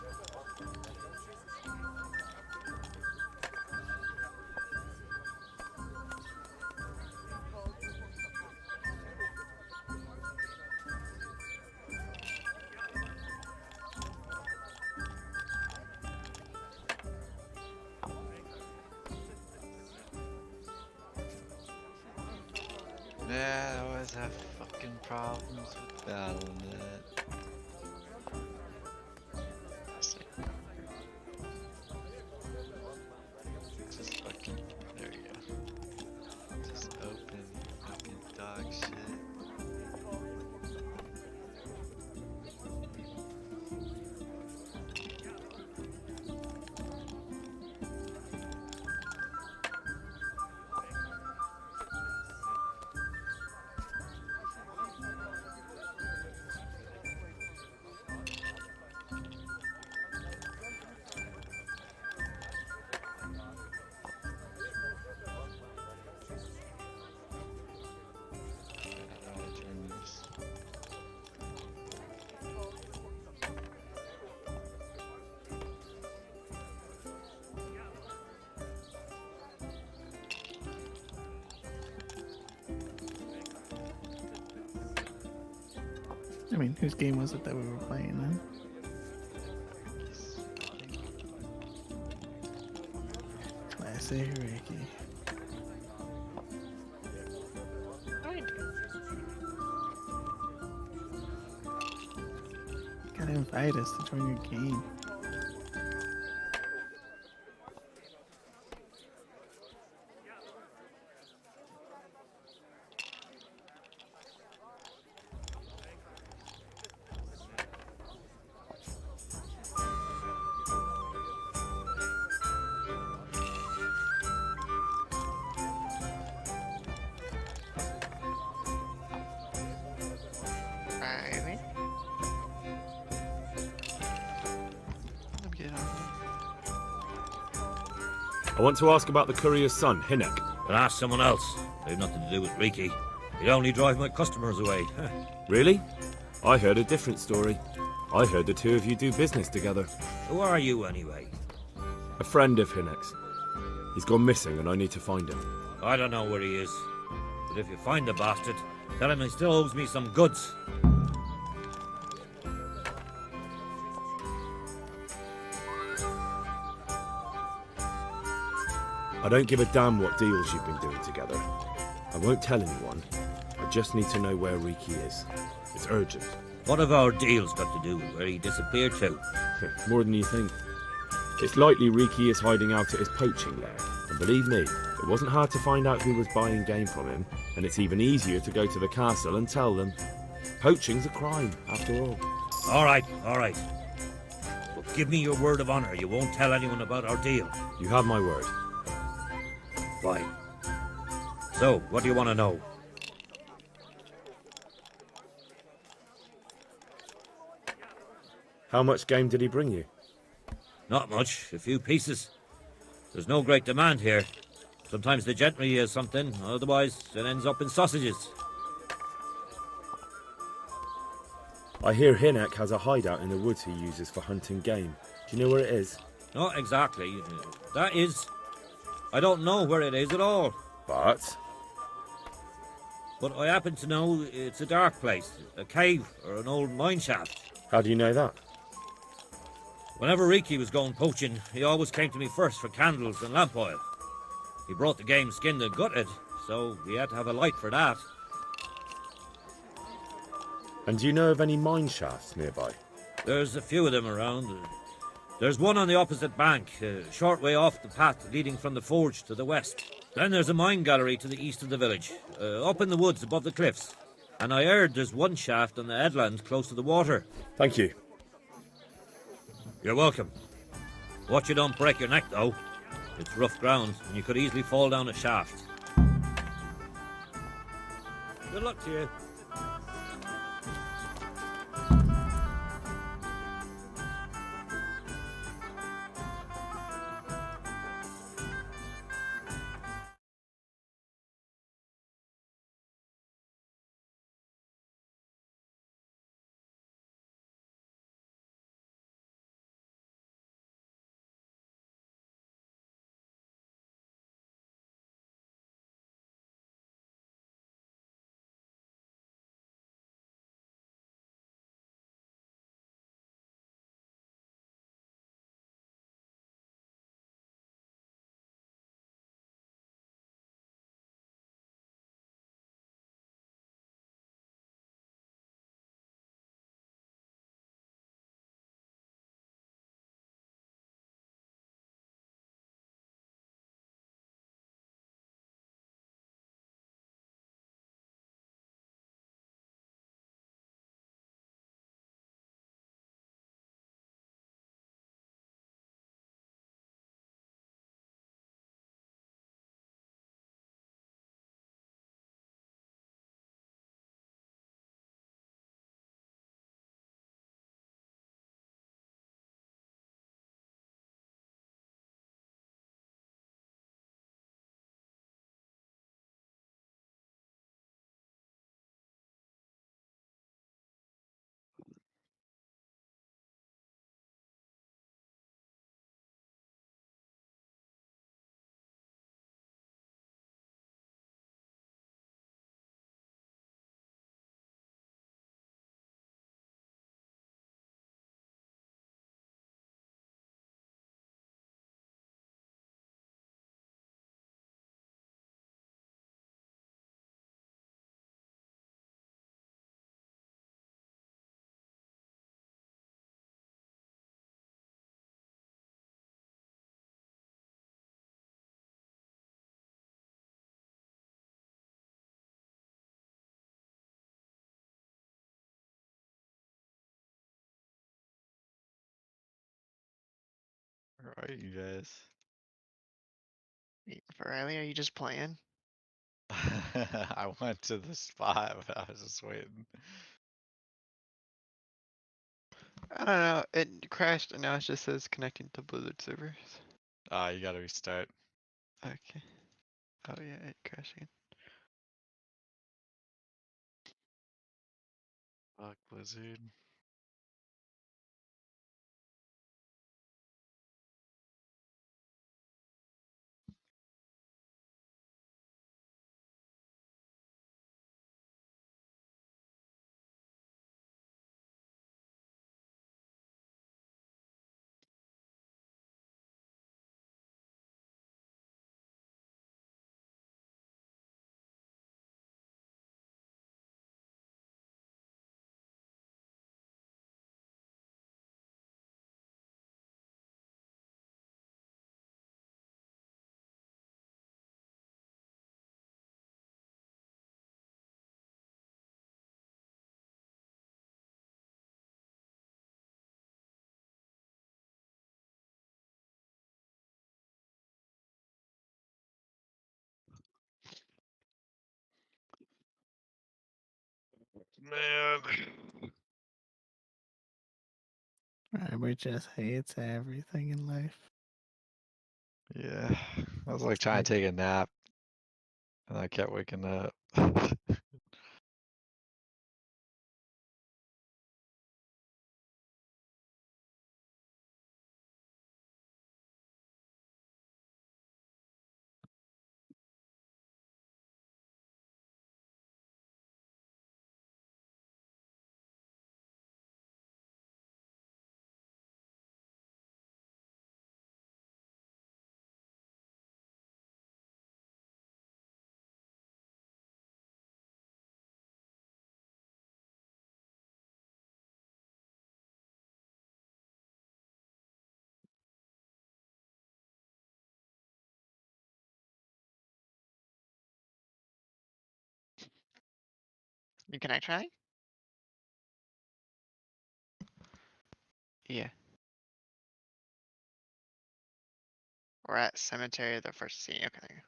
Yeah, I always have fucking problems with Battle.net. Just fucking, there you go. Just open fucking dog shit. I mean, whose game was it that we were playing then? Classic Ricky. Gotta invite us to join your game. I want to ask about the courier's son, Hinek. But ask someone else. They've nothing to do with Riki. He'd only drive my customers away. Really? I heard a different story. I heard the two of you do business together. Who are you, anyway? A friend of Hinek's. He's gone missing and I need to find him. I don't know where he is. But if you find the bastard, tell him he still owes me some goods. I don't give a damn what deals you've been doing together. I won't tell anyone. I just need to know where Riki is. It's urgent. What have our deals got to do with where he disappeared to? More than you think. It's likely Riki is hiding out at his poaching lair. And believe me, it wasn't hard to find out who was buying game from him, and it's even easier to go to the castle and tell them. Poaching's a crime, after all. All right. But give me your word of honor you won't tell anyone about our deal. You have my word. Fine. So, what do you want to know? How much game did he bring you? Not much, a few pieces. There's no great demand here. Sometimes the gentry has something, otherwise it ends up in sausages. I hear Hinek has a hideout in the woods he uses for hunting game. Do you know where it is? Not exactly. That is... I don't know where it is at all. But I happen to know it's a dark place, a cave or an old mine shaft. How do you know that? Whenever Riki was going poaching, he always came to me first for candles and lamp oil. He brought the game skinned and gutted, so we had to have a light for that. And do you know of any mine shafts nearby? There's a few of them around. There's one on the opposite bank, a short way off the path leading from the forge to the west. Then there's a mine gallery to the east of the village, up in the woods above the cliffs. And I heard there's one shaft on the headland close to the water. Thank you. You're welcome. Watch you don't break your neck, though. It's rough ground, and you could easily fall down a shaft. Good luck to you. Where are you guys? For Riley, are you just playing? I went to the spot, but I was just waiting. I don't know. It crashed and now it just says connecting to Blizzard servers. Ah, you gotta restart. Okay. Oh yeah, it crashed again. Fuck Blizzard. Man. Robert just hates everything in life. Yeah. I was like trying to take a nap. And I kept waking up. Can I try? Yeah. We're at cemetery of the first scene. Okay.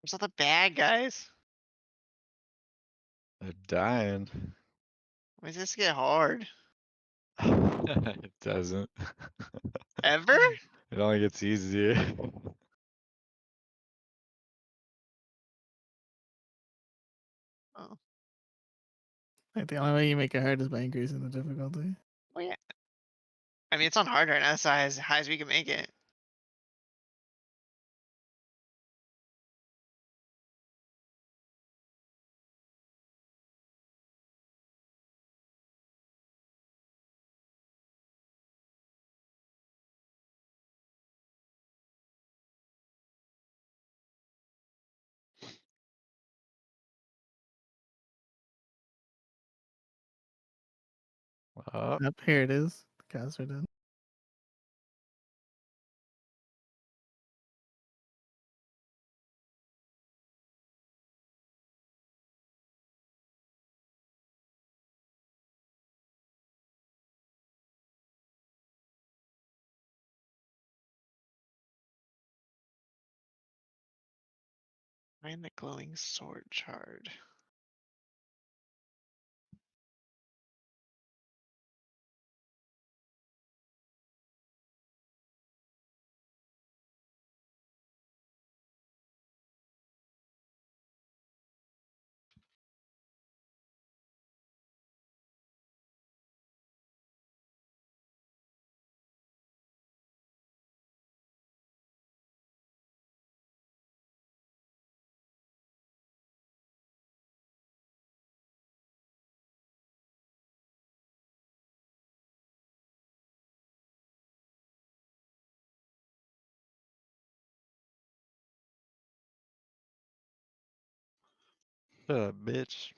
Where's all the bad guys? They're dying. Why does this get hard? It doesn't. Ever? It only gets easier. Oh. Like the only way you make it hard is by increasing the difficulty. Well, yeah. I mean, it's on hard right now, so as high as we can make it. Oh. Up here it is. The cows are done. Find the glowing sword shard. Shut up, bitch.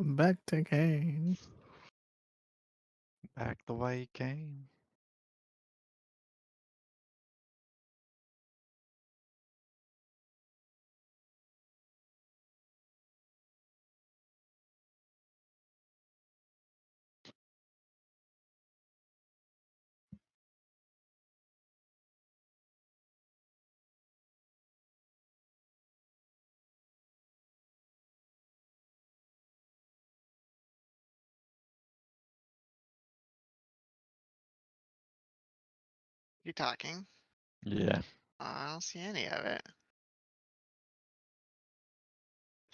Back to Kane. Back the way he came. You talking? Yeah. I don't see any of it.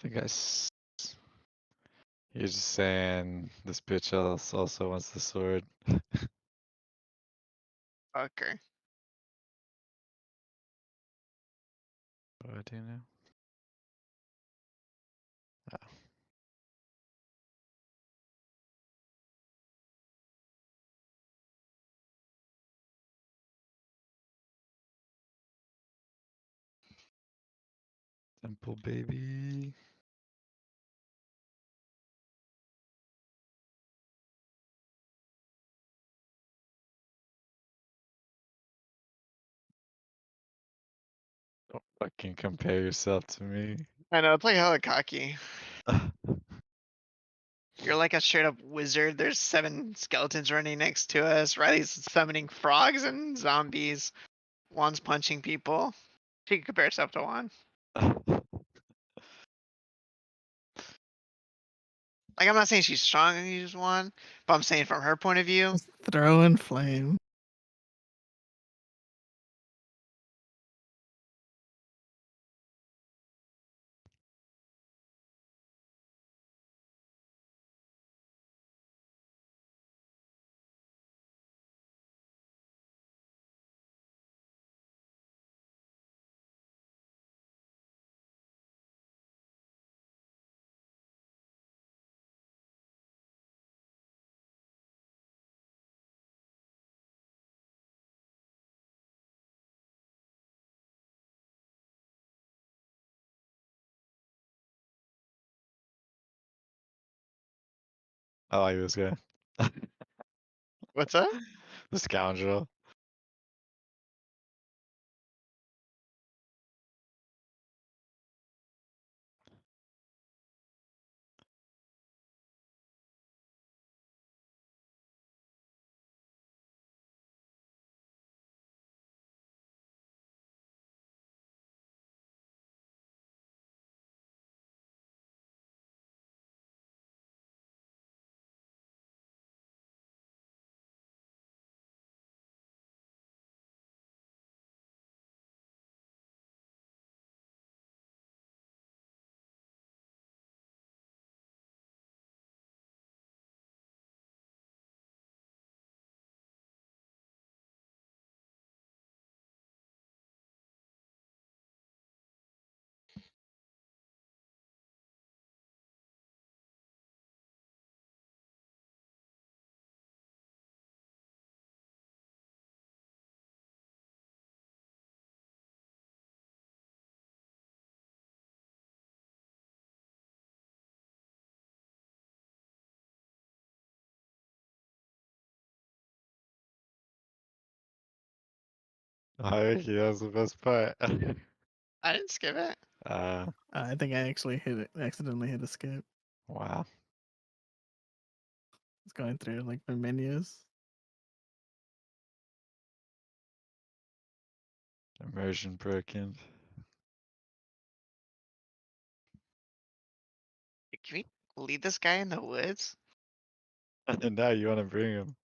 I think He's just saying this bitch else also wants the sword. Okay. What do I do now? Oh. Temple baby. Don't fucking compare yourself to me. I know, it's like hella cocky. You're like a straight up wizard. There's 7 skeletons running next to us. Riley's summoning frogs and zombies. Juan's punching people. She can compare herself to Juan. Like, I'm not saying she's stronger than you, Juan, but I'm saying from her point of view. Just throwing flame. I like this guy. What's up? The scoundrel. Oh, he has the best part. I didn't skip it. I think I actually accidentally hit a skip. Wow. It's going through like my menus. Immersion broken. Can we lead this guy in the woods? And now you want to bring him.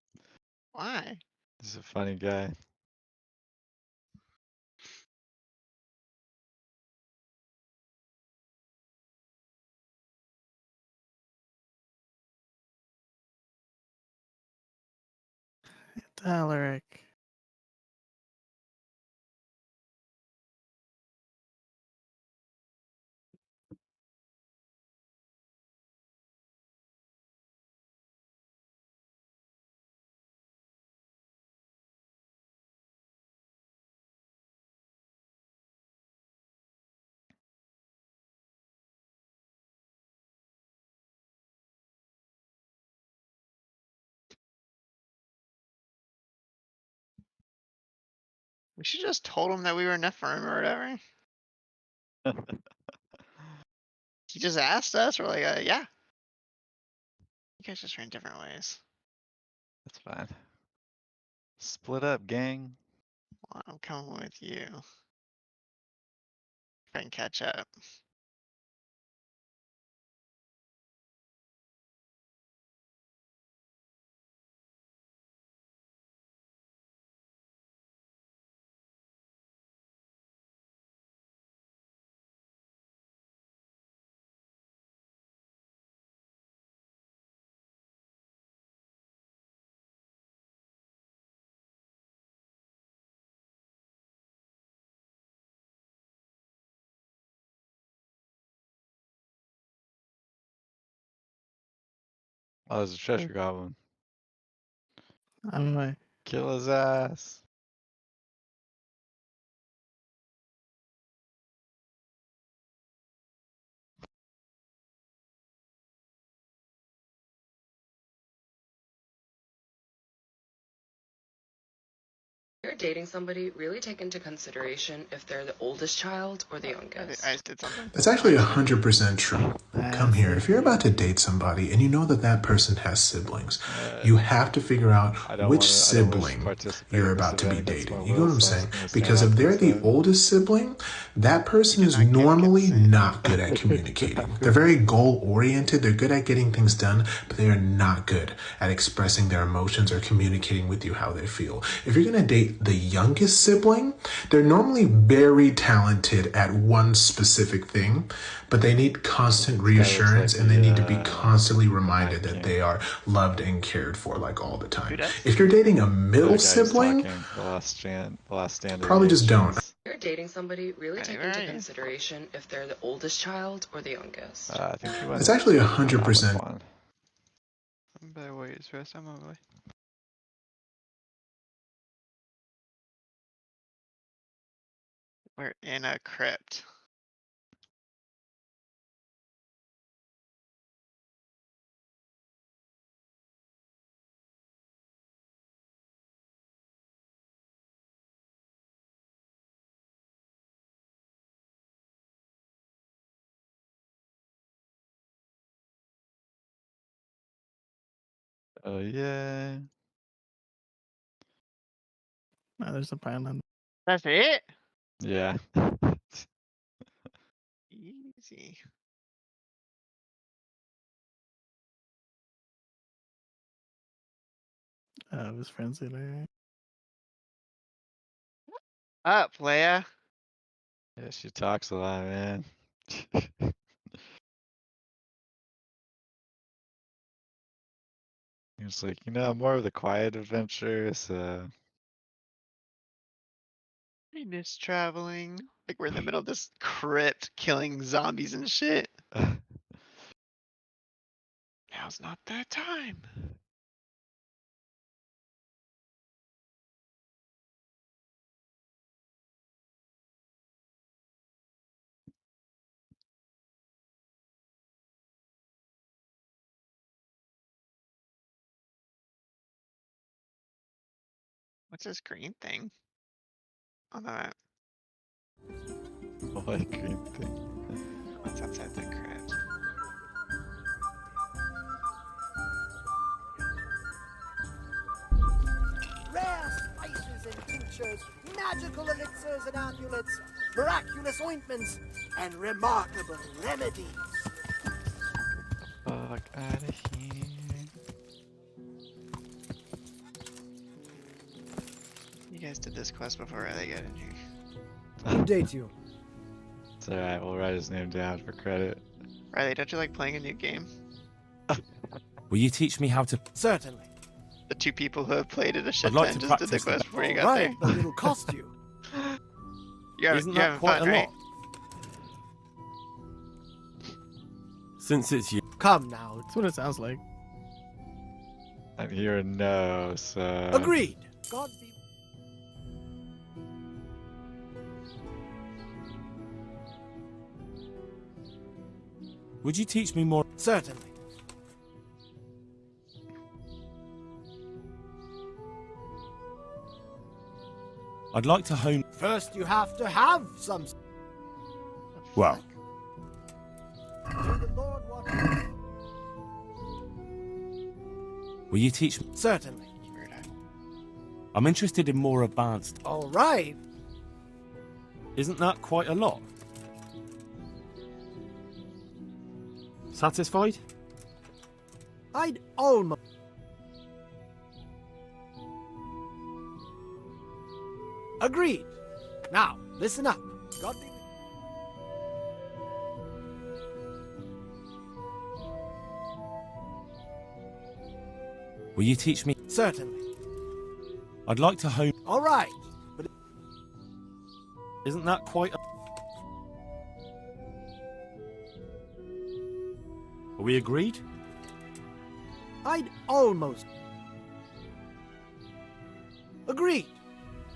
Why? He's a funny guy. Alaric. We should just told him that we were Nephilim or whatever. He just asked us. We're like, yeah. You guys just ran different ways. That's fine. Split up, gang. Well, I'm coming with you. If I can catch up. Oh, there's a treasure goblin. I'm like, Kill his ass. You're dating somebody, really take into consideration if they're the oldest child or the youngest. I just did something. That's actually 100% true. Come here. If you're about to date somebody and you know that that person has siblings, you have to figure out which sibling you're about to be dating. You know what I'm saying? Because if they're the oldest sibling, that person is normally not good at communicating. They're very goal-oriented. They're good at getting things done, but they are not good at expressing their emotions or communicating with you how they feel. If you're going to date the youngest sibling, they're normally very talented at one specific thing, but they need constant reassurance and they need to be constantly reminded that they are loved and cared for like all the time. If you're dating a middle sibling, probably just don't. You're dating somebody, really take into consideration if they're the oldest child or the youngest. I think he went. It's actually 100%. I'm better ways, rest. I'm on my way. We're in a crypt. Oh yeah. no, there's a pylon. That's it? Yeah. Easy. It was frenzy there. Up, Leia. Yeah, she talks a lot, man. It's like, I'm more of the quiet adventure, so. We miss traveling. Like we're in the middle of this crypt killing zombies and shit. Now's not that time. What's this green thing on the map? What green thing? What's outside the crypt? Rare spices and tinctures, magical elixirs and amulets, miraculous ointments, and remarkable remedies. Fuck out of here. You guys did this quest before I got in here. Who date you? It's alright, we'll write his name down for credit. Riley, don't you like playing a new game? Will you teach me how to... Certainly. The two people who have played it a shit I'd like ton to just did the practice quest that. before you got Right, there. but it'll cost you. Isn't that quite a lot? Since it's you... Come now. That's what it sounds like. I'm hearing no, so. Agreed. God be. Would you teach me more? Certainly. I'd like to hone... First, you have to have some. Well, May the Lord watch you. Will you teach me? Certainly. I'm interested in more advanced... All right. Isn't that quite a lot? satisfied? I'd almost. Agreed. Now, listen up. God be... Will you teach me? Certainly. I'd like to hone... All right. But Isn't that quite a... Are we agreed? I'd almost. Agreed.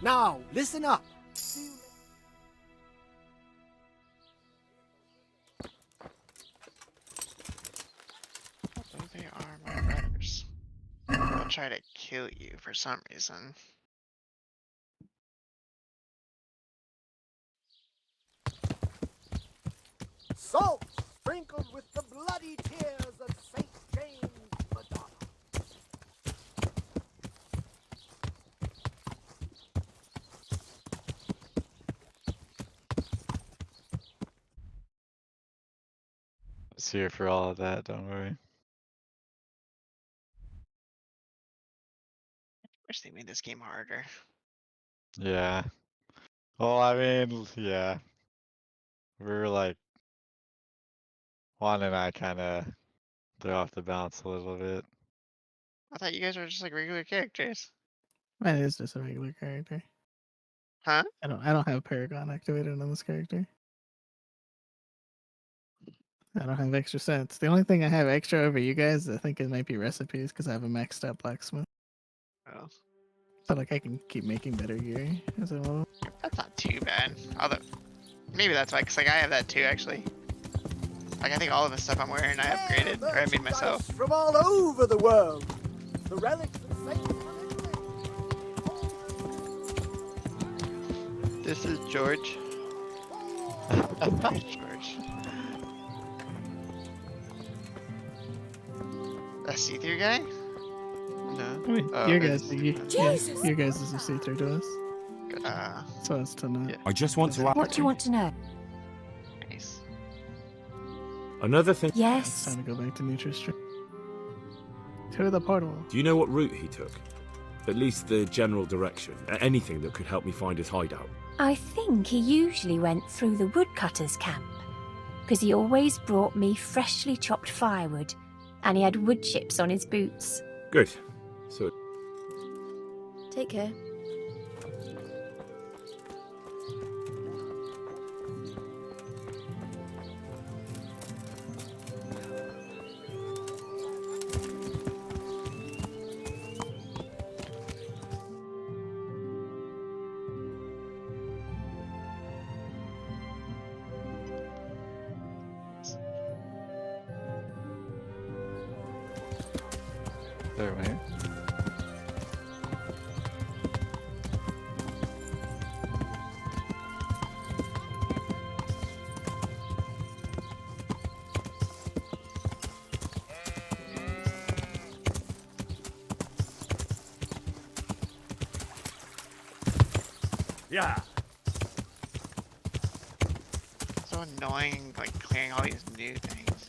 Now, listen up. Although they are my brothers, they'll try to kill you for some reason. Salt sprinkled with the bloody tears of St. James Madonna. It's here for all of that, don't worry. Wish they made this game harder. Yeah. Well, I mean, yeah. We were like, Juan and I kind of threw off the balance a little bit. I thought you guys were just like regular characters. Mine is just a regular character. Huh? I don't have Paragon activated on this character. I don't have extra sets. The only thing I have extra over you guys, I think it might be recipes because I have a maxed out blacksmith. Oh. So like I can keep making better gear as I level. That's not too bad. Although, maybe that's why, because like I have that too, actually. Like I think all of the stuff I'm wearing, I upgraded, or I made myself. From all over the world. The relics of saints. This is George. George. That see-through guy? No. I mean, Oh, your it's- guys, your guys is a see-through to us. So it's to know. I just want to... What do you want to know? Nice. Another thing... It's Yes. time to go back to neutral stream. To the portal. Do you know what route he took? At least the general direction. Anything that could help me find his hideout. I think he usually went through the woodcutter's camp, because he always brought me freshly chopped firewood, and he had wood chips on his boots. Good. So... Take care. There, man. Yeah. So annoying, like clearing all these new things.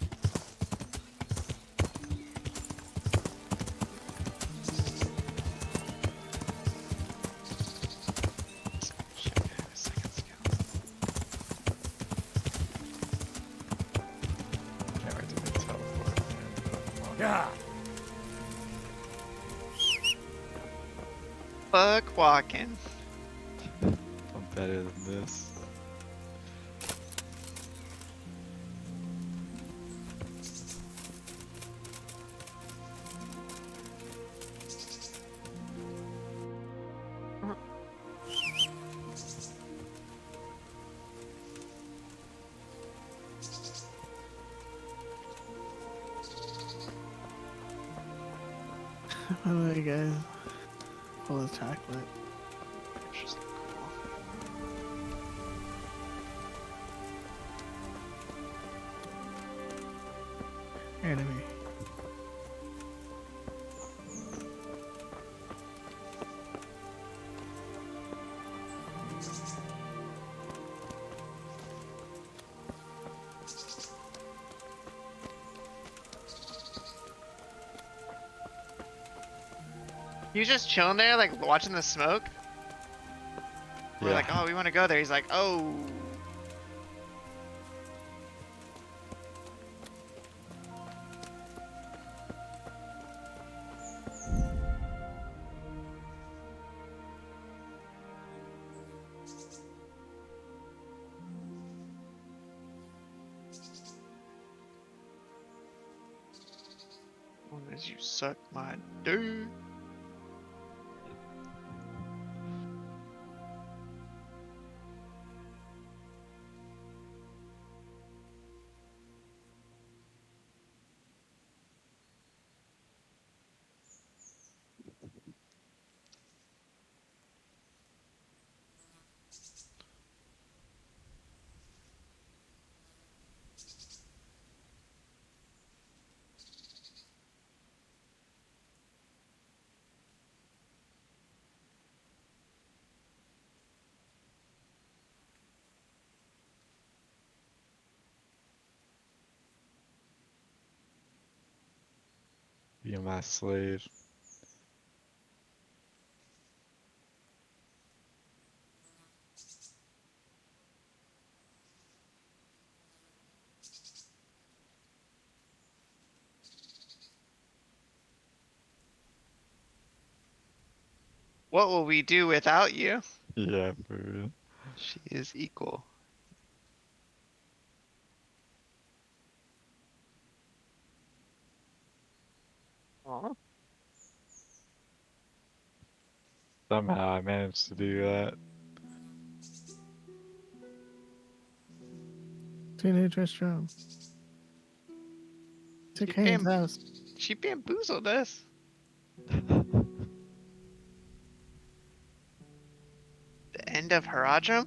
Should have a second skill. Can't wait to get teleported. Yeah. Fuck walking. I'm better than this. By the way, guys, full of chocolate. Which is cool. Enemy. You just chilling there, like watching the smoke? We're like, oh, we want to go there. He's like, oh. As you suck my dick. Be my slave. What will we do without you? Yeah, for real. She is equal. Aw. Somehow I managed to do that. Teenage restaurant. To Kane's house. She bamboozled us. The end of Haradrim?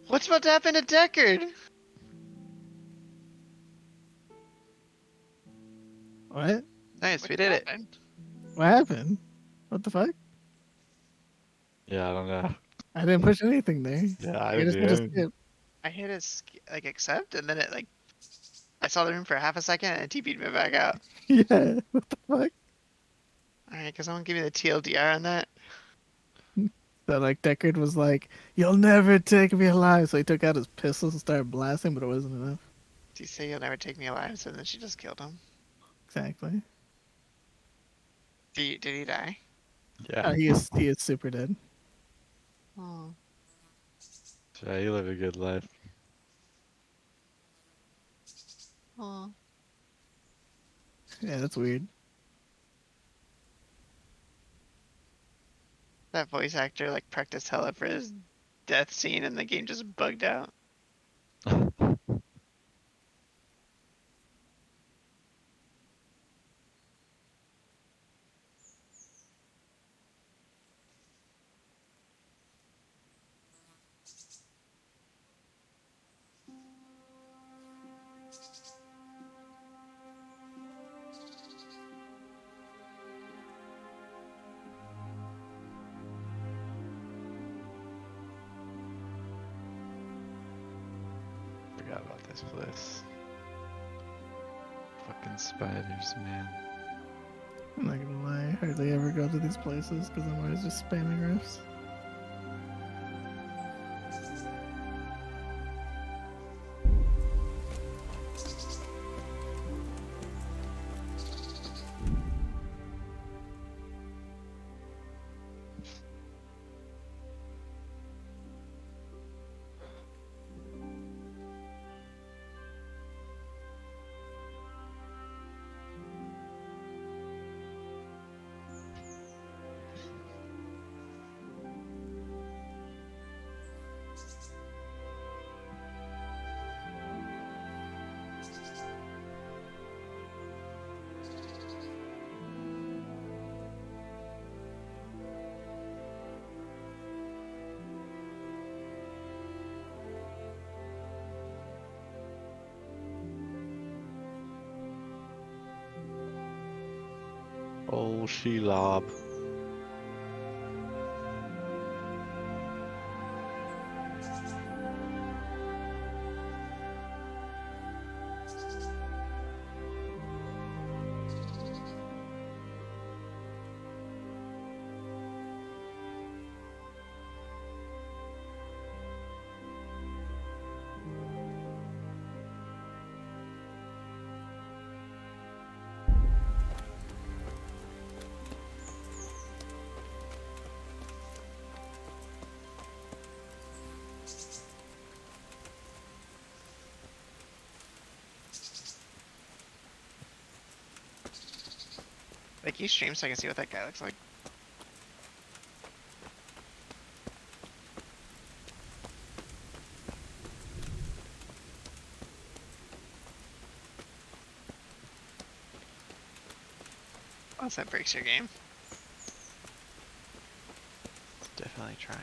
What's about to happen to Deckard? What? Nice, we did it. What happened? What the fuck? Yeah, I don't know. I didn't push anything there. Yeah, I You didn't just do hit a anything. skip. I hit a like accept, and then it like I saw the room for half a second, and it TP'd me back out. Yeah, what the fuck? Alright, cause someone give me the TLDR on that. So like Deckard was like, "You'll never take me alive," so he took out his pistols and started blasting, but it wasn't enough. Did you say you'll never take me alive? So then she just killed him. Exactly. Did he die? Yeah. He is super dead. Oh. Yeah, he lived a good life. Oh. Yeah, that's weird. That voice actor like practiced hella for his death scene, and the game just bugged out. Forgot about this place. Fucking spiders, man. I'm not gonna lie, I hardly ever go to these places because I'm always just spamming rifts. Oh, Shelob. Like, you stream so I can see what that guy looks like. Unless that breaks your game. It's definitely trying.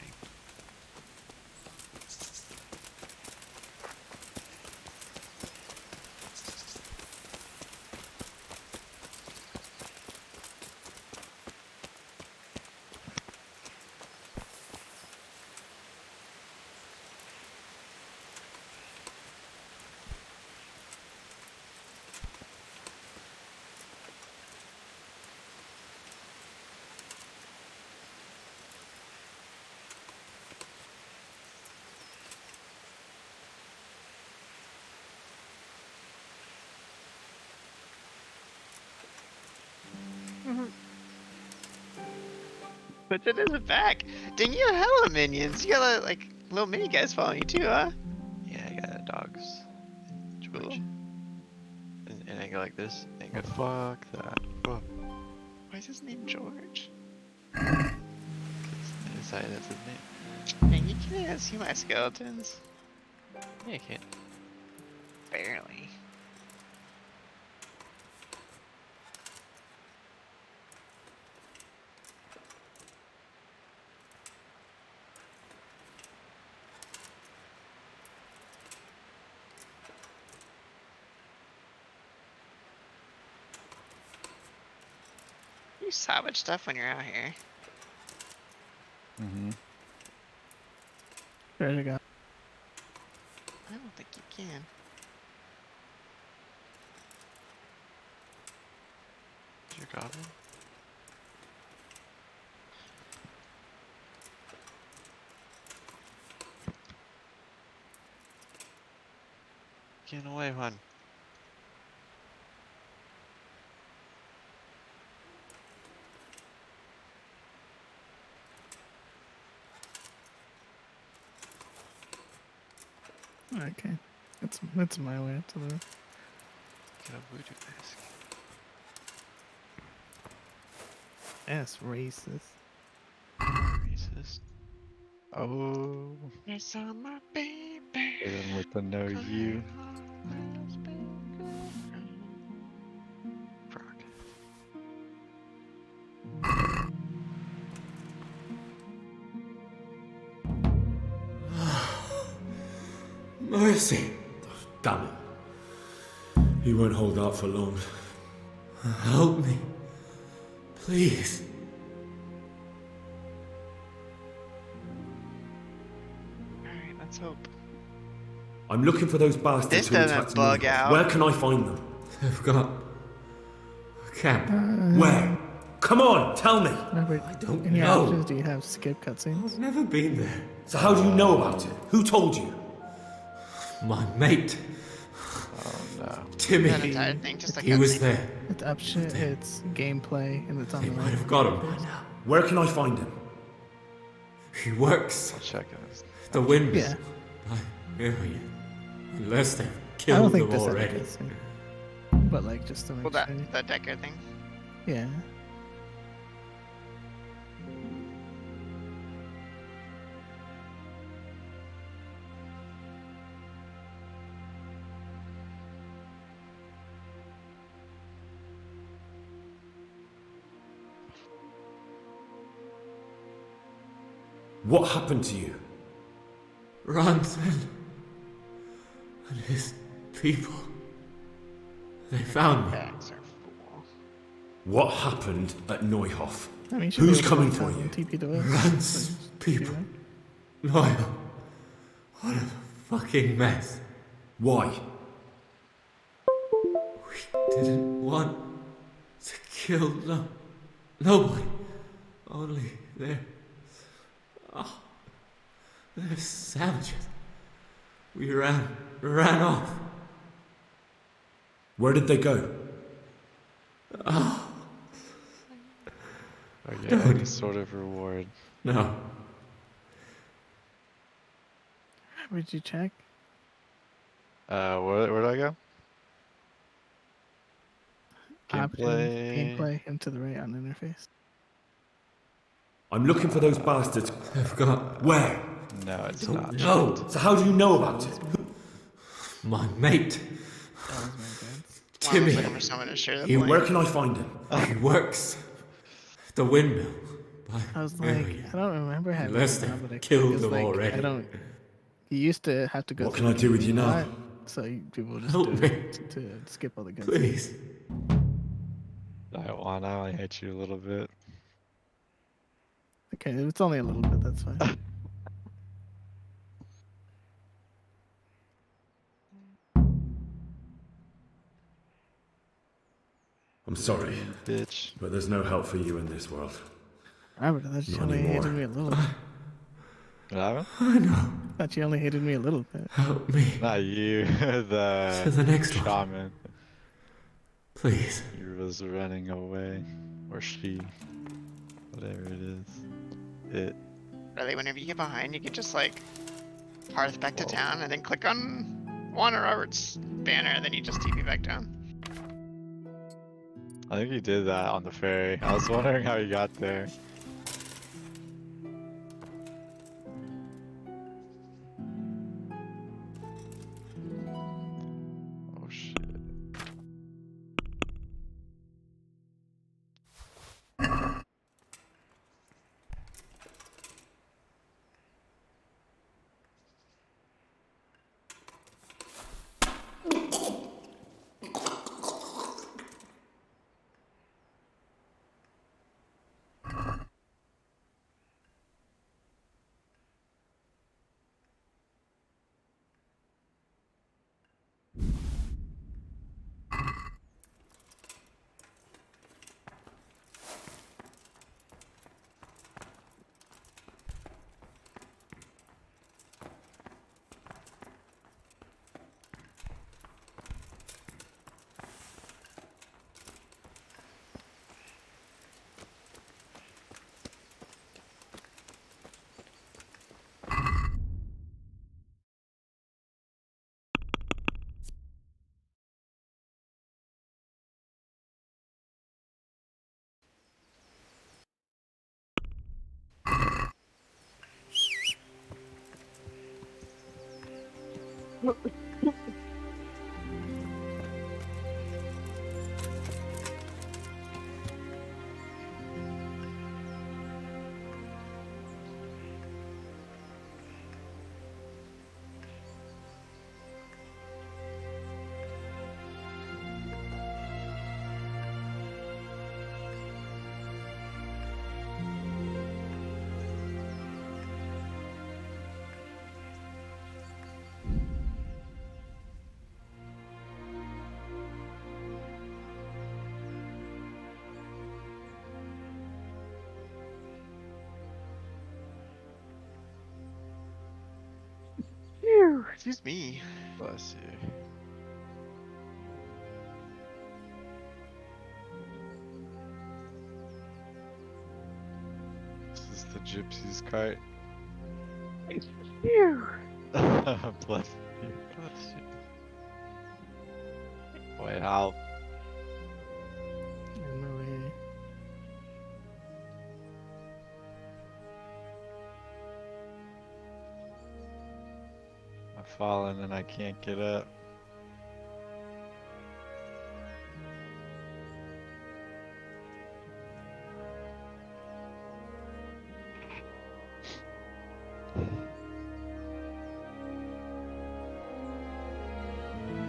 But it isn't back. Dang, you have hella minions. You got like little mini guys following you too, huh? Yeah, I got dogs. Cool. And I go like this. And I go, fuck that. Fuck. Why is his name George? I decided that's his name. Dang, you can't even see my skeletons. Yeah, you can't. Barely. You salvage stuff when you're out here. Mm-hmm. There you go. I don't think you can. Is your goblin? Get away, one. Okay. It's my way to the... Get a voodoo mask. Yes, racist. Racist. Oh. It's on my baby. Even with the no you. Mercy. Damn it. He won't hold out for long. Help me. Please. Alright, let's hope. I'm looking for those bastards This who doesn't attacked bug me. out. Where can I find them? They've got a camp. Where? Come on, tell me. I don't in your know. options, do you have skip cutscenes? I've never been there. So how do you know about it? Who told you? My mate. Oh no. Timmy. That entire thing, just like He was there. It's option. It's gameplay, and it's on the Might right. have got him by now. Where can I find him? He works. I'll check it. The wind. Yeah. By area. Unless they've I don't killed think them this already. is but like just to make Well, sure. that Decker thing. Yeah. What happened to you? Ronson and his people. They found me. What happened at Neuhof? I mean, you should be Who's able to coming go for down you? and TP to us. Rance people. Niall. What a fucking mess. Why? We didn't want to kill nobody. Only they're savages. We ran off. Where did they go? I get any sort of reward. No. Where'd you check? Where'd I go? Options, Gameplay. gameplay, into the right on interface. I'm looking for those bastards. I've got... Where? No, it's not. No. So how do you know about it? My mate. That was my bad. Timmy. Looking for someone to share the He blame. Where can I find him? He works at the windmill. I was like, I don't remember having Unless it now, they but killed it's them like, already. I don't. You used to have to go. What through can I do with you a now? lot, so people just Help do me. it to skip all the guns. Please. Wana, I only hate you a little bit. Okay, if it's only a little bit, that's fine. I'm sorry, bitch. but there's no help for you in this world. Robert, I thought you Not only anymore. hated me a little bit. What happened? I know. I thought you only hated me a little bit. Help me. Not you, the To the next shaman. one. Please. He was running away. Or she. Whatever it is. It. Really, whenever you get behind, you can just like hearth back to town and then click on Wana Roberts' banner and then you just TP back down. I think he did that on the ferry. I was wondering how he got there. Oh shit. Excuse me. Bless you. This is the gypsy's cart. Phew. Bless you. Bless you. Wait, how? No way. I've fallen and I can't get up.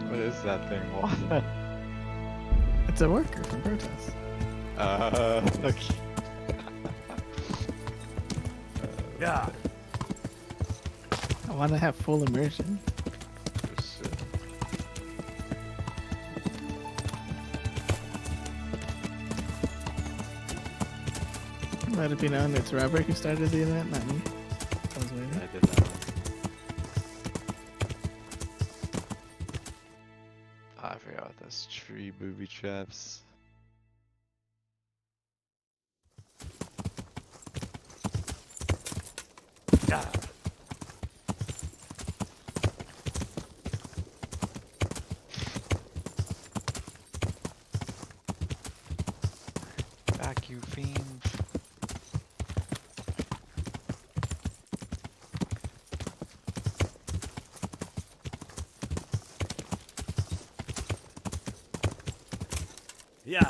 What is that thing? It's a worker from Protoss. Okay. Yeah. I want to have full immersion. Let it be known it's Robert who started the event, not me. I was waiting. I did that one. I forgot about those tree booby traps. Yeah. Back, you fiend. Yeah.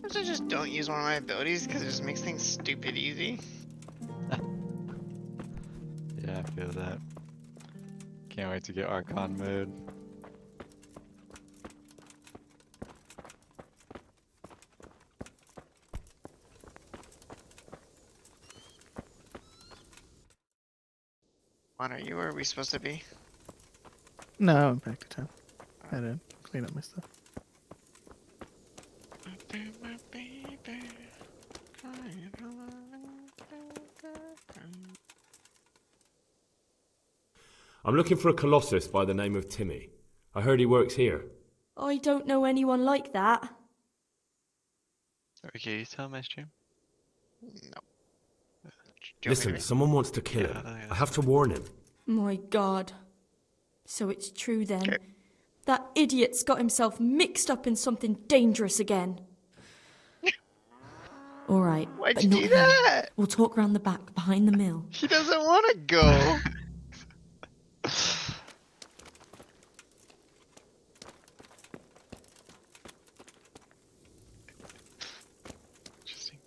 I just don't use one of my abilities because it just makes things stupid easy. Yeah, I feel that. Can't wait to get Archon mode. Wana, are you where are we supposed to be? No, I went back to town. I had to clean up my stuff. I'm looking for a Colossus by the name of Timmy. I heard he works here. I don't know anyone like that. Okay, can you tell my stream? No. Listen, someone wants to kill him. I have to warn him. My God. So it's true then. That idiot's got himself mixed up in something dangerous again. All right, Why'd but you not do here. that? We'll talk round the back, behind the mill. He doesn't want to go. Interesting.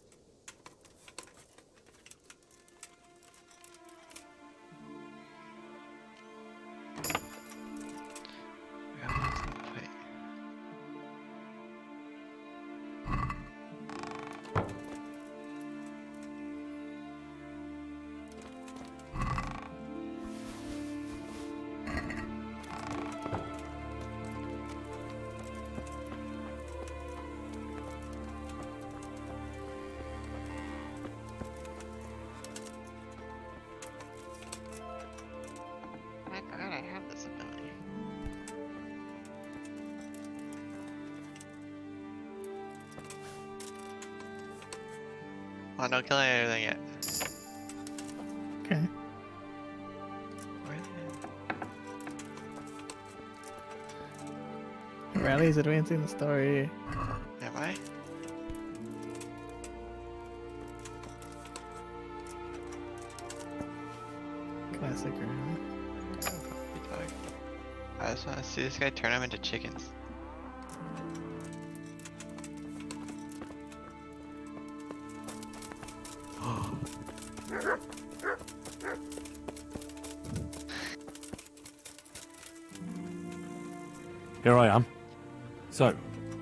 I forgot I have this ability. Oh, don't kill anything yet. Okay. Riley's advancing the story. Am I? Classic Riley. I just want to see this guy turn them into chickens. Here I am. So,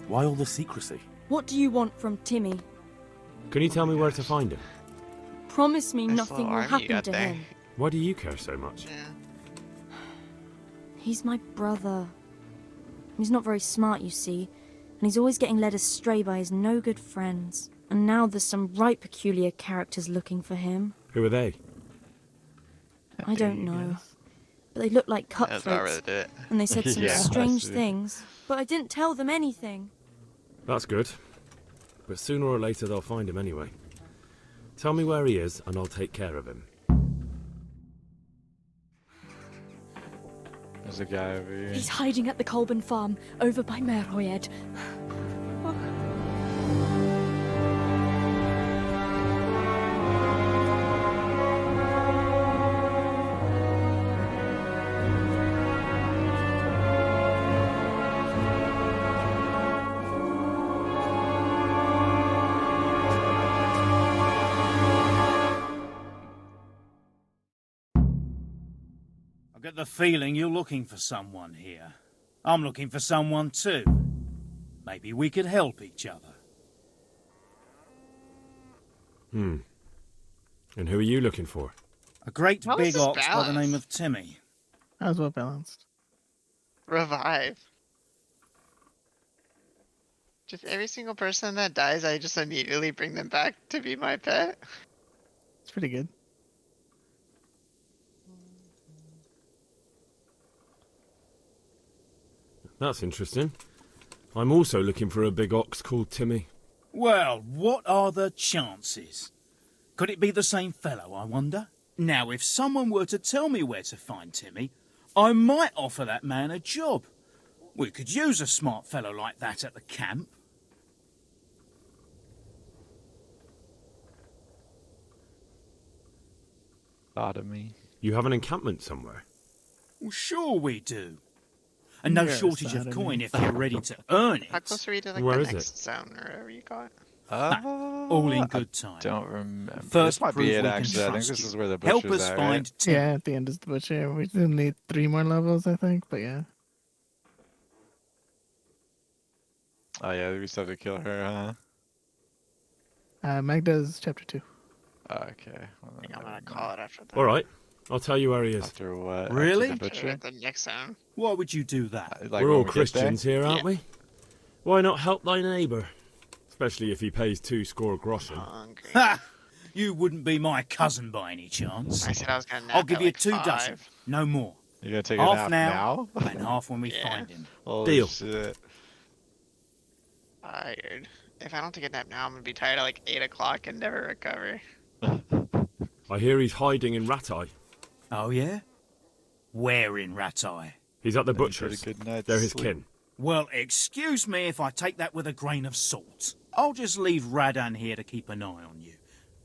why all the secrecy? What do you want from Timmy? Can you tell me where to find him? Promise me Nice nothing little will army you happen got to there. him. Why do you care so much? He's my brother. He's not very smart, you see, and he's always getting led astray by his no-good friends. And now there's some right peculiar characters looking for him. Who are they? I don't know. But they look like That's why I cutthroats. really did it. And they said some Yeah, I strange see. things. But I didn't tell them anything. That's good. But sooner or later they'll find him anyway. Tell me where he is and I'll take care of him. There's a guy over here. He's hiding at the Colburn farm, over by Merhoyed. I get the feeling you're looking for someone here. I'm looking for someone too. Maybe we could help each other. And who are you looking for? A great How is big this ox by the balanced? name of Timmy. That was well balanced. Revive. Just every single person that dies, I just immediately bring them back to be my pet. It's pretty good. That's interesting. I'm also looking for a big ox called Timmy. Well, what are the chances? Could it be the same fellow, I wonder? Now, if someone were to tell me where to find Timmy, I might offer that man a job. We could use a smart fellow like that at the camp. Thought of me. You have an encampment somewhere? Well, sure we do. And no You're a shortage of sodomy. coin if you're ready to earn it. How close are we to like Where the is next zone or whatever you call it? All in good time. Don't remember. First This might prove be we it, can actually. I think trust this you. is where the Help butcher's us at, find right? Timmy. Yeah, at the end is the butcher. We still need 3 more levels, I think, but yeah. Oh yeah, we still have to kill her, huh? Magda's chapter 2. Okay. Well, I think I'm gonna call it after that. Alright, I'll tell you where he is. After what? Really? After the butcher? At the next zone. Why would you do that? Like We're when all we get Christians there? here, aren't Yeah. we? Why not help thy neighbour? Especially if he pays 2 score groschen. Hungry. Ha! You wouldn't be my cousin by any chance. I said I was gonna nap I'll give at you like 2 5. dozen, no more. You gonna take a Half nap now, now? and half when we Yeah. find him. Holy Deal. shit. Tired. If I don't take a nap now, I'm gonna be tired at like 8 o'clock and never recover. I hear he's hiding in Ratai. Oh yeah? Where in Ratai? He's at the Then you get a butcher's. good night's They're his sleep. kin. Well, excuse me if I take that with a grain of salt. I'll just leave Radan here to keep an eye on you.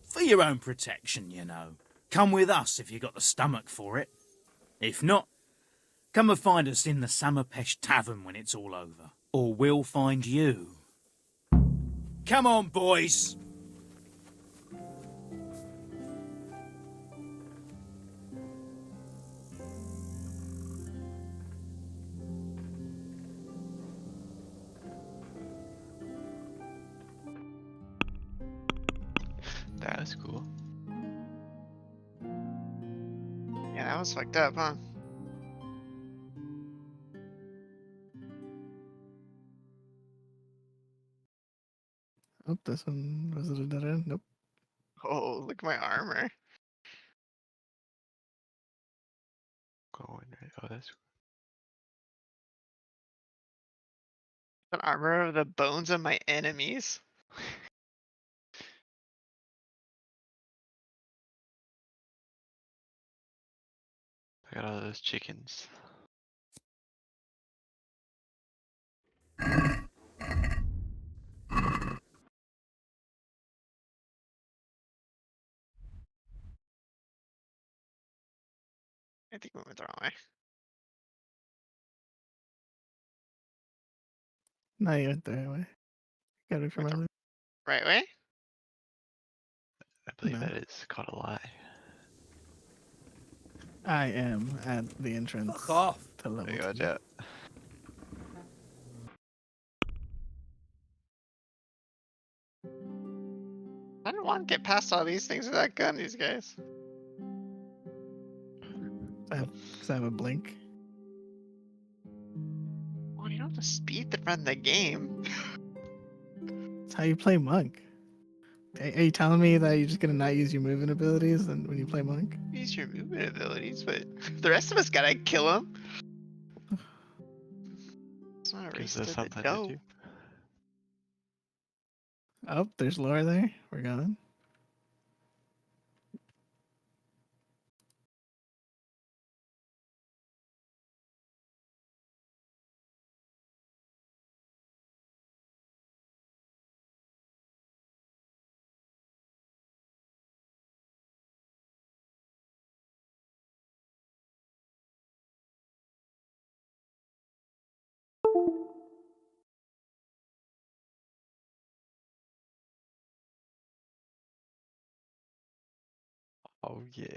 For your own protection, you know. Come with us if you got the stomach for it. If not, come and find us in the Samapesh Tavern when it's all over. Or we'll find you. Come on, boys! That was cool. Yeah, that was fucked up, huh? Oh, this one was it a dead end? Nope. Oh, look at my armor. Going right. Oh, that's An armor of the bones of my enemies. I got all those chickens. I think we went the wrong way. No, you went the right way. Got it from earlier. Right way? I believe No. that is called a lie. I am at the entrance. Fuck off. To level There you go, 2. yeah. I didn't want to get past all these things without gun these guys. Because I have a blink. Well, you don't have to speed to run the game. It's how you play monk. Are you telling me that you're just gonna not use your moving abilities and when you play monk? Use your movement abilities, but the rest of us gotta kill him. It's not a race to the dough. Oh, there's Laura there. We're going. Oh yeah.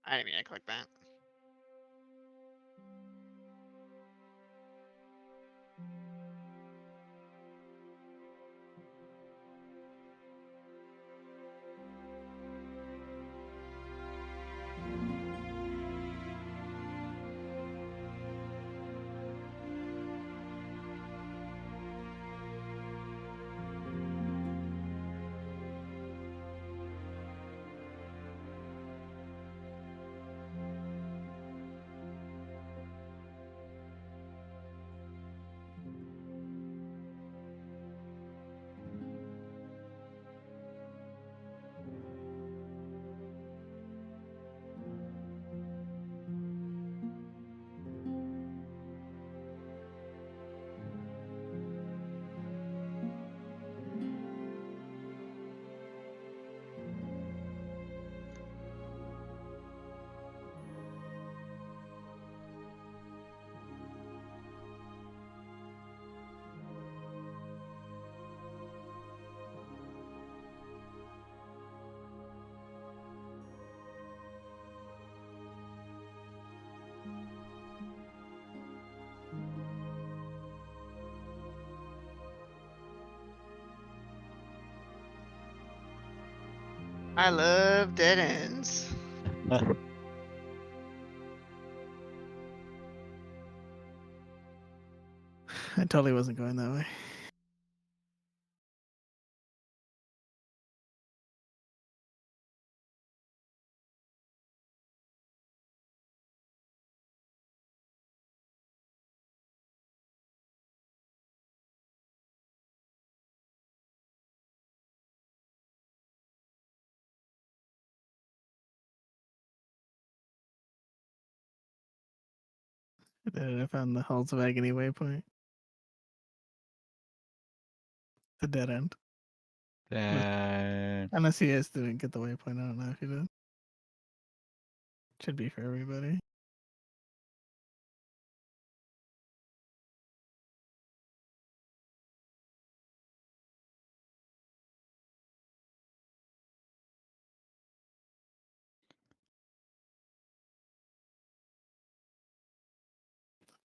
I didn't mean to click that. I love dead ends. I totally wasn't going that way. Then I found the Halls of Agony waypoint. The dead end. Dang. Unless you guys didn't get the waypoint, I don't know if you did. Should be for everybody.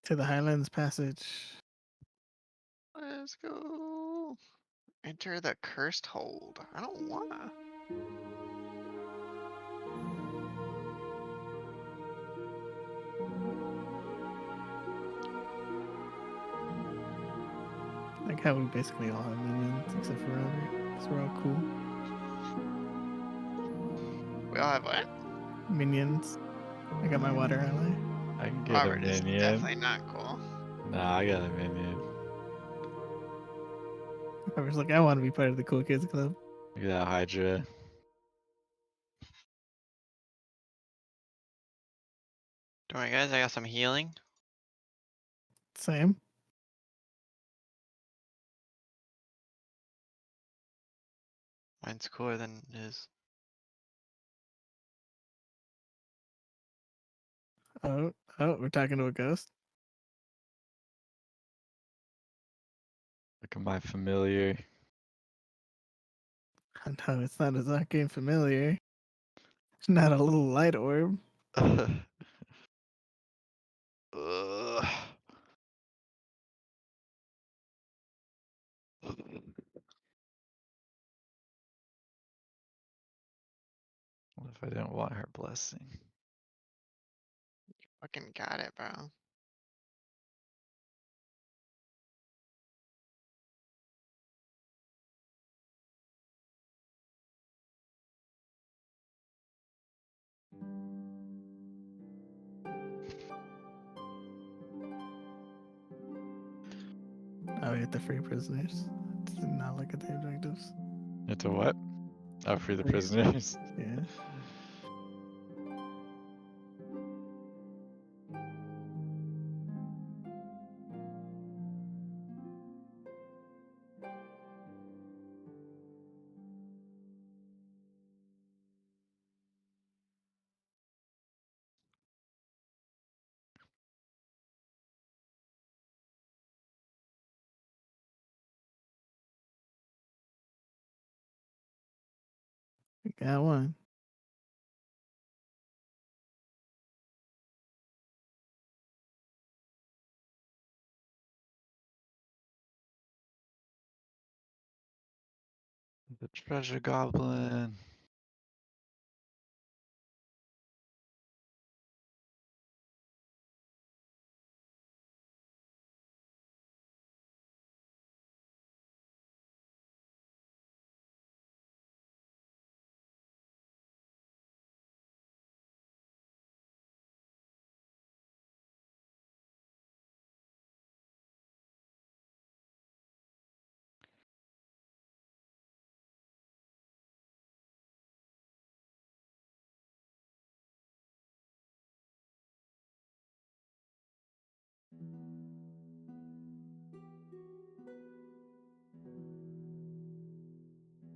To the Highlands Passage. Let's go. Enter the cursed hold. I don't wanna. Like how we basically all have minions except for Robert, because we're all cool. We all have what? Minions. I got my water ally. I can get Robert a is minion. definitely not cool. Nah, I got a minion. Robert's like, I want to be part of the cool kids club. Look at that Hydra. Don't worry, guys. I got some healing. Same. Mine's cooler than his. Oh, we're talking to a ghost? Look at my familiar. No, it's not a Zark game familiar. Not a little light orb. Ugh. What if I didn't want her blessing? Fucking got it, bro. Oh, we get the free prisoners. Did not look at the objectives. Into what? Oh, free the prisoners. Yeah. We got one. The treasure goblin.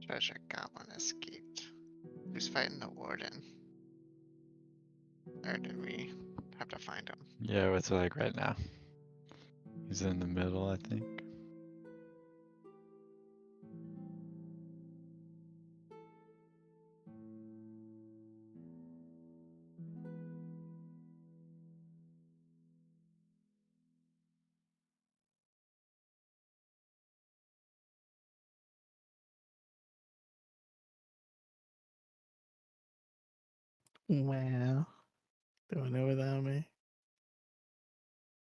Treasure goblin escaped. Who's fighting the warden? Or did we have to find him? Yeah, it's like right now. He's in the middle, I think. Wow. Doing it without me.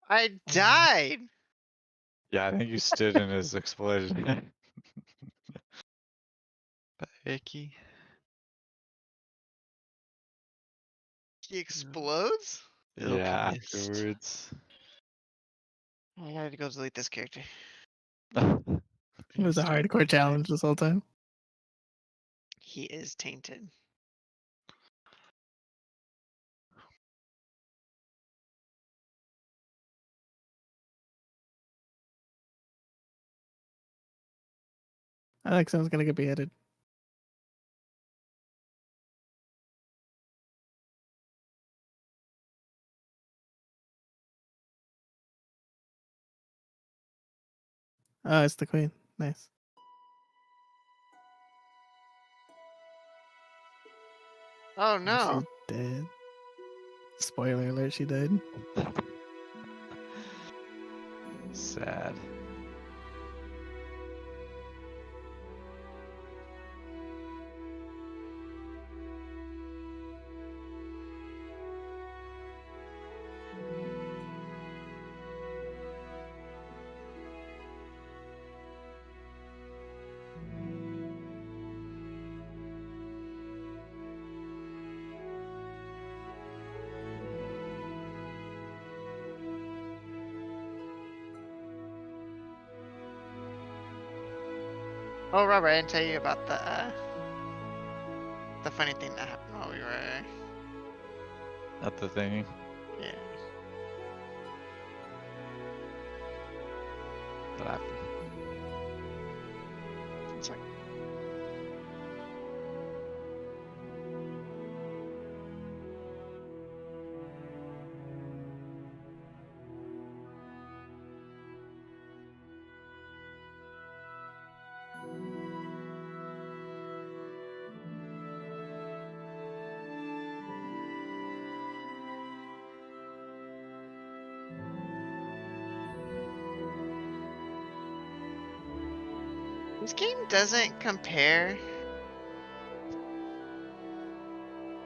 I died! Yeah, I think you stood in his explosion. Icky. He explodes? Yeah, Alchemist. afterwards. I gotta go delete this character. It was a hardcore challenge this whole time. He is tainted. I think someone's gonna get beheaded. Oh, it's the queen. Nice. Oh no. She's dead. Spoiler alert, she died. Sad. Oh, Robert, I didn't tell you about the funny thing that happened while we were. Not the thingy. Yeah. What happened? It's like. This game doesn't compare.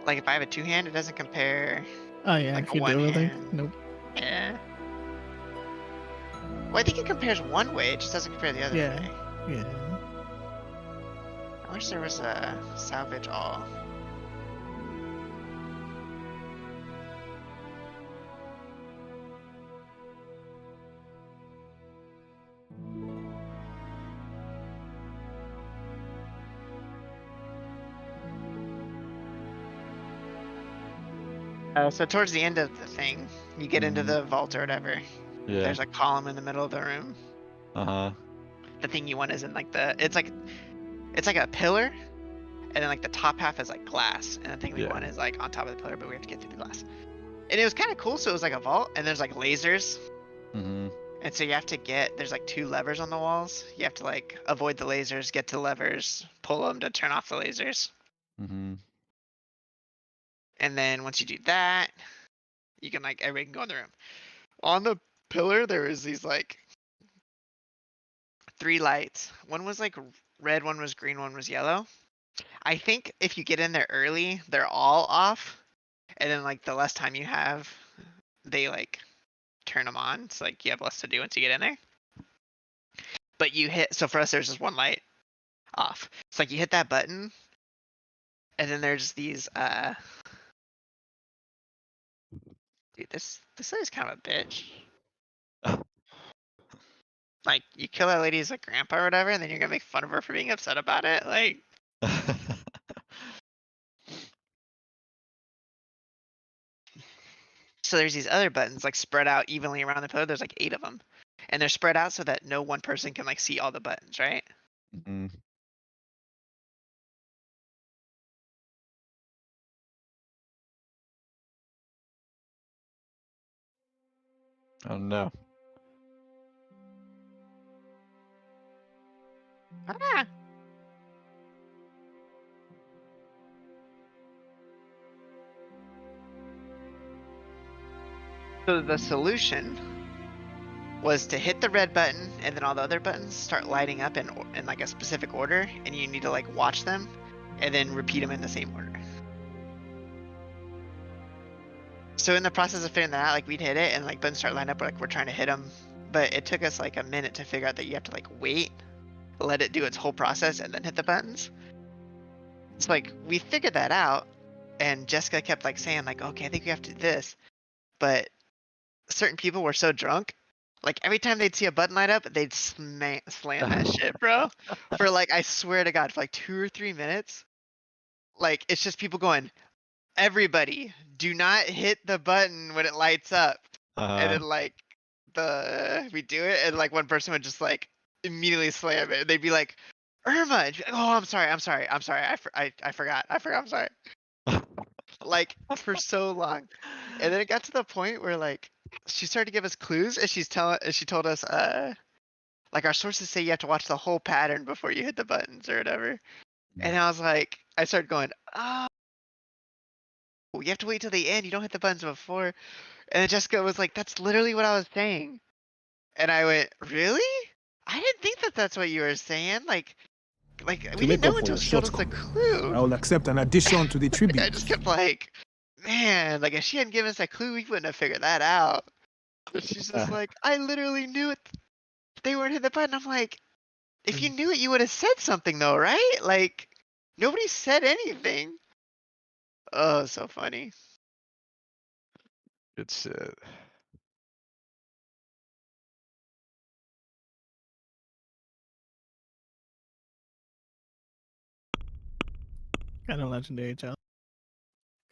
Like if I have a two-hand, it doesn't compare. Oh yeah, like if a you do everything. one-hand. Nope. Yeah. Well, I think it compares one way. It just doesn't compare the other Yeah. way. Yeah. I wish there was a salvage all. So towards the end of the thing, you get into the vault or whatever. Yeah. There's a column in the middle of the room. Uh-huh. The thing you want is in like it's like a pillar, and then like the top half is like glass, and the thing we want is like on top of the pillar, but we have to get through the glass. And it was kind of cool. So it was like a vault, and there's like lasers. Mm-hmm. And so you have to there's like 2 levers on the walls. You have to like avoid the lasers, get to levers, pull them to turn off the lasers. Mm-hmm. And then once you do that, you can like, everybody can go in the room. On the pillar, there was these like 3 lights. One was like red, one was green, one was yellow. I think if you get in there early, they're all off. And then like the less time you have, they like turn them on. So like you have less to do once you get in there. But so for us, there's just one light off. It's like you hit that button, and then there's these dude, this lady's kind of a bitch. Like, you kill that lady's like grandpa or whatever, and then you're gonna make fun of her for being upset about it. Like, so there's these other buttons like spread out evenly around the pillar. There's like 8 of them, and they're spread out so that no one person can like see all the buttons, right? Mm-hmm. Oh no. Ah. So the solution was to hit the red button, and then all the other buttons start lighting up in like a specific order, and you need to like watch them, and then repeat them in the same order. So in the process of figuring that out, like we'd hit it, and like buttons start lining up, like we're trying to hit them, but it took us like a minute to figure out that you have to like wait, let it do its whole process, and then hit the buttons. So like we figured that out, and Jessica kept like saying like, okay, I think we have to do this, but certain people were so drunk, like every time they'd see a button light up, they'd slam that shit, bro. For like, I swear to God, for like 2 or 3 minutes, like it's just people going, everybody, do not hit the button when it lights up. And then like we do it, and like one person would just like immediately slam it. They'd be like, Irma, and be like, oh, I'm sorry, I forgot, I'm sorry. Like for so long, and then it got to the point where like she started to give us clues, and she told us like our sources say you have to watch the whole pattern before you hit the buttons or whatever. And I was like, I started going, oh, you have to wait till the end, you don't hit the buttons before. And then Jessica was like, that's literally what I was saying. And I went, really? I didn't think that that's what you were saying. Like we didn't know until she told us the clue. I will accept an addition to the tribute. I just kept like, man, like if she hadn't given us that clue, we wouldn't have figured that out. But she's just like, I literally knew it. They weren't hitting the button. I'm like, if you knew it, you would have said something though, right? Like, nobody said anything. Oh, so funny. Good shit. Kind of legendary challenge.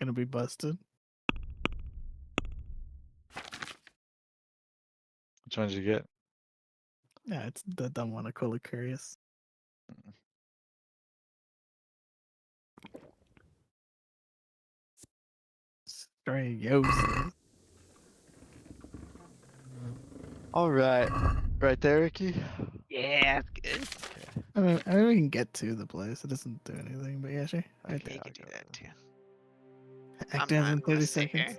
Gonna be busted. Which one did you get? Yeah, it's the dumb one. I call it curious. Stray Yosa. All right, right there, Ricky. Yeah, good. I mean, we can get to the place. It doesn't do anything, but yeah, sure. I think you can do that too. Act down in 30 seconds.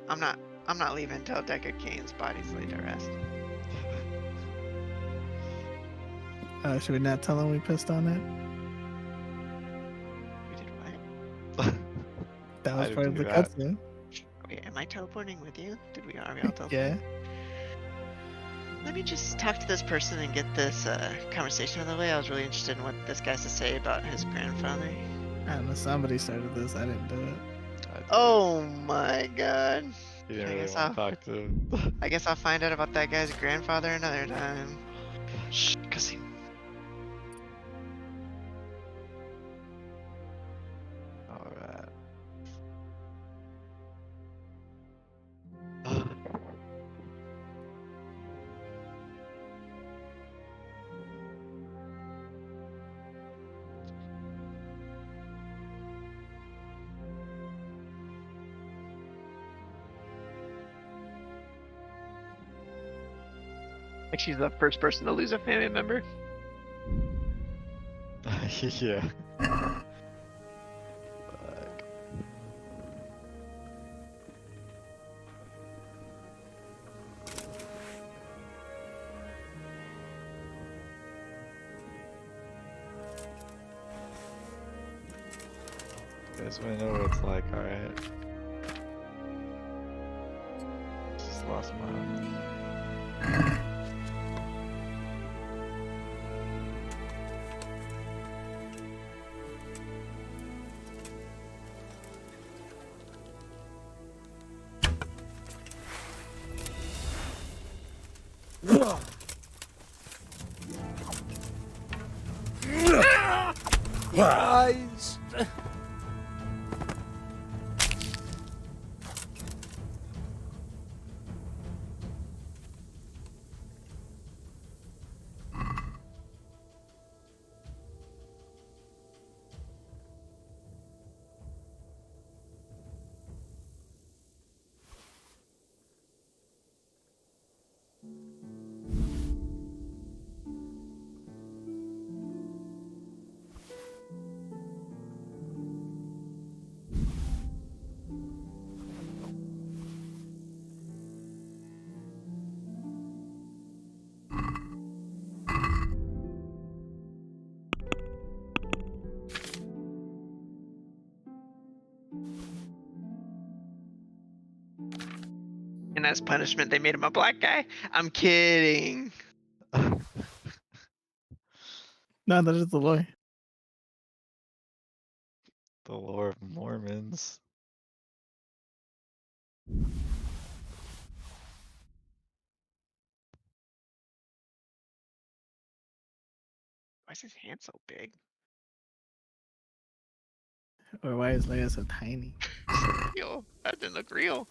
I'm not leaving until Deckard Cain's body's laid to rest. Should we not tell him we pissed on it? We did what? That was I part of didn't the do that. cutscene. Wait, am I teleporting with you? Are we all teleporting? Yeah. Let me just talk to this person and get this conversation out of the way. I was really interested in what this guy has to say about his grandfather. I don't know. Somebody started this. I didn't do it. Oh my god. You didn't I really guess want to talk to him. I guess I'll find out about that guy's grandfather another time. Shh, cussing. Alright. Like she's the first person to lose a family member. Yeah. You guys wanna know what it's like, alright? Just lost my... Guys! And as punishment, they made him a black guy. I'm kidding. No, that is the lore. The lore of Mormons. Why is his hand so big? Or why is Leia so tiny? Real. That didn't look real.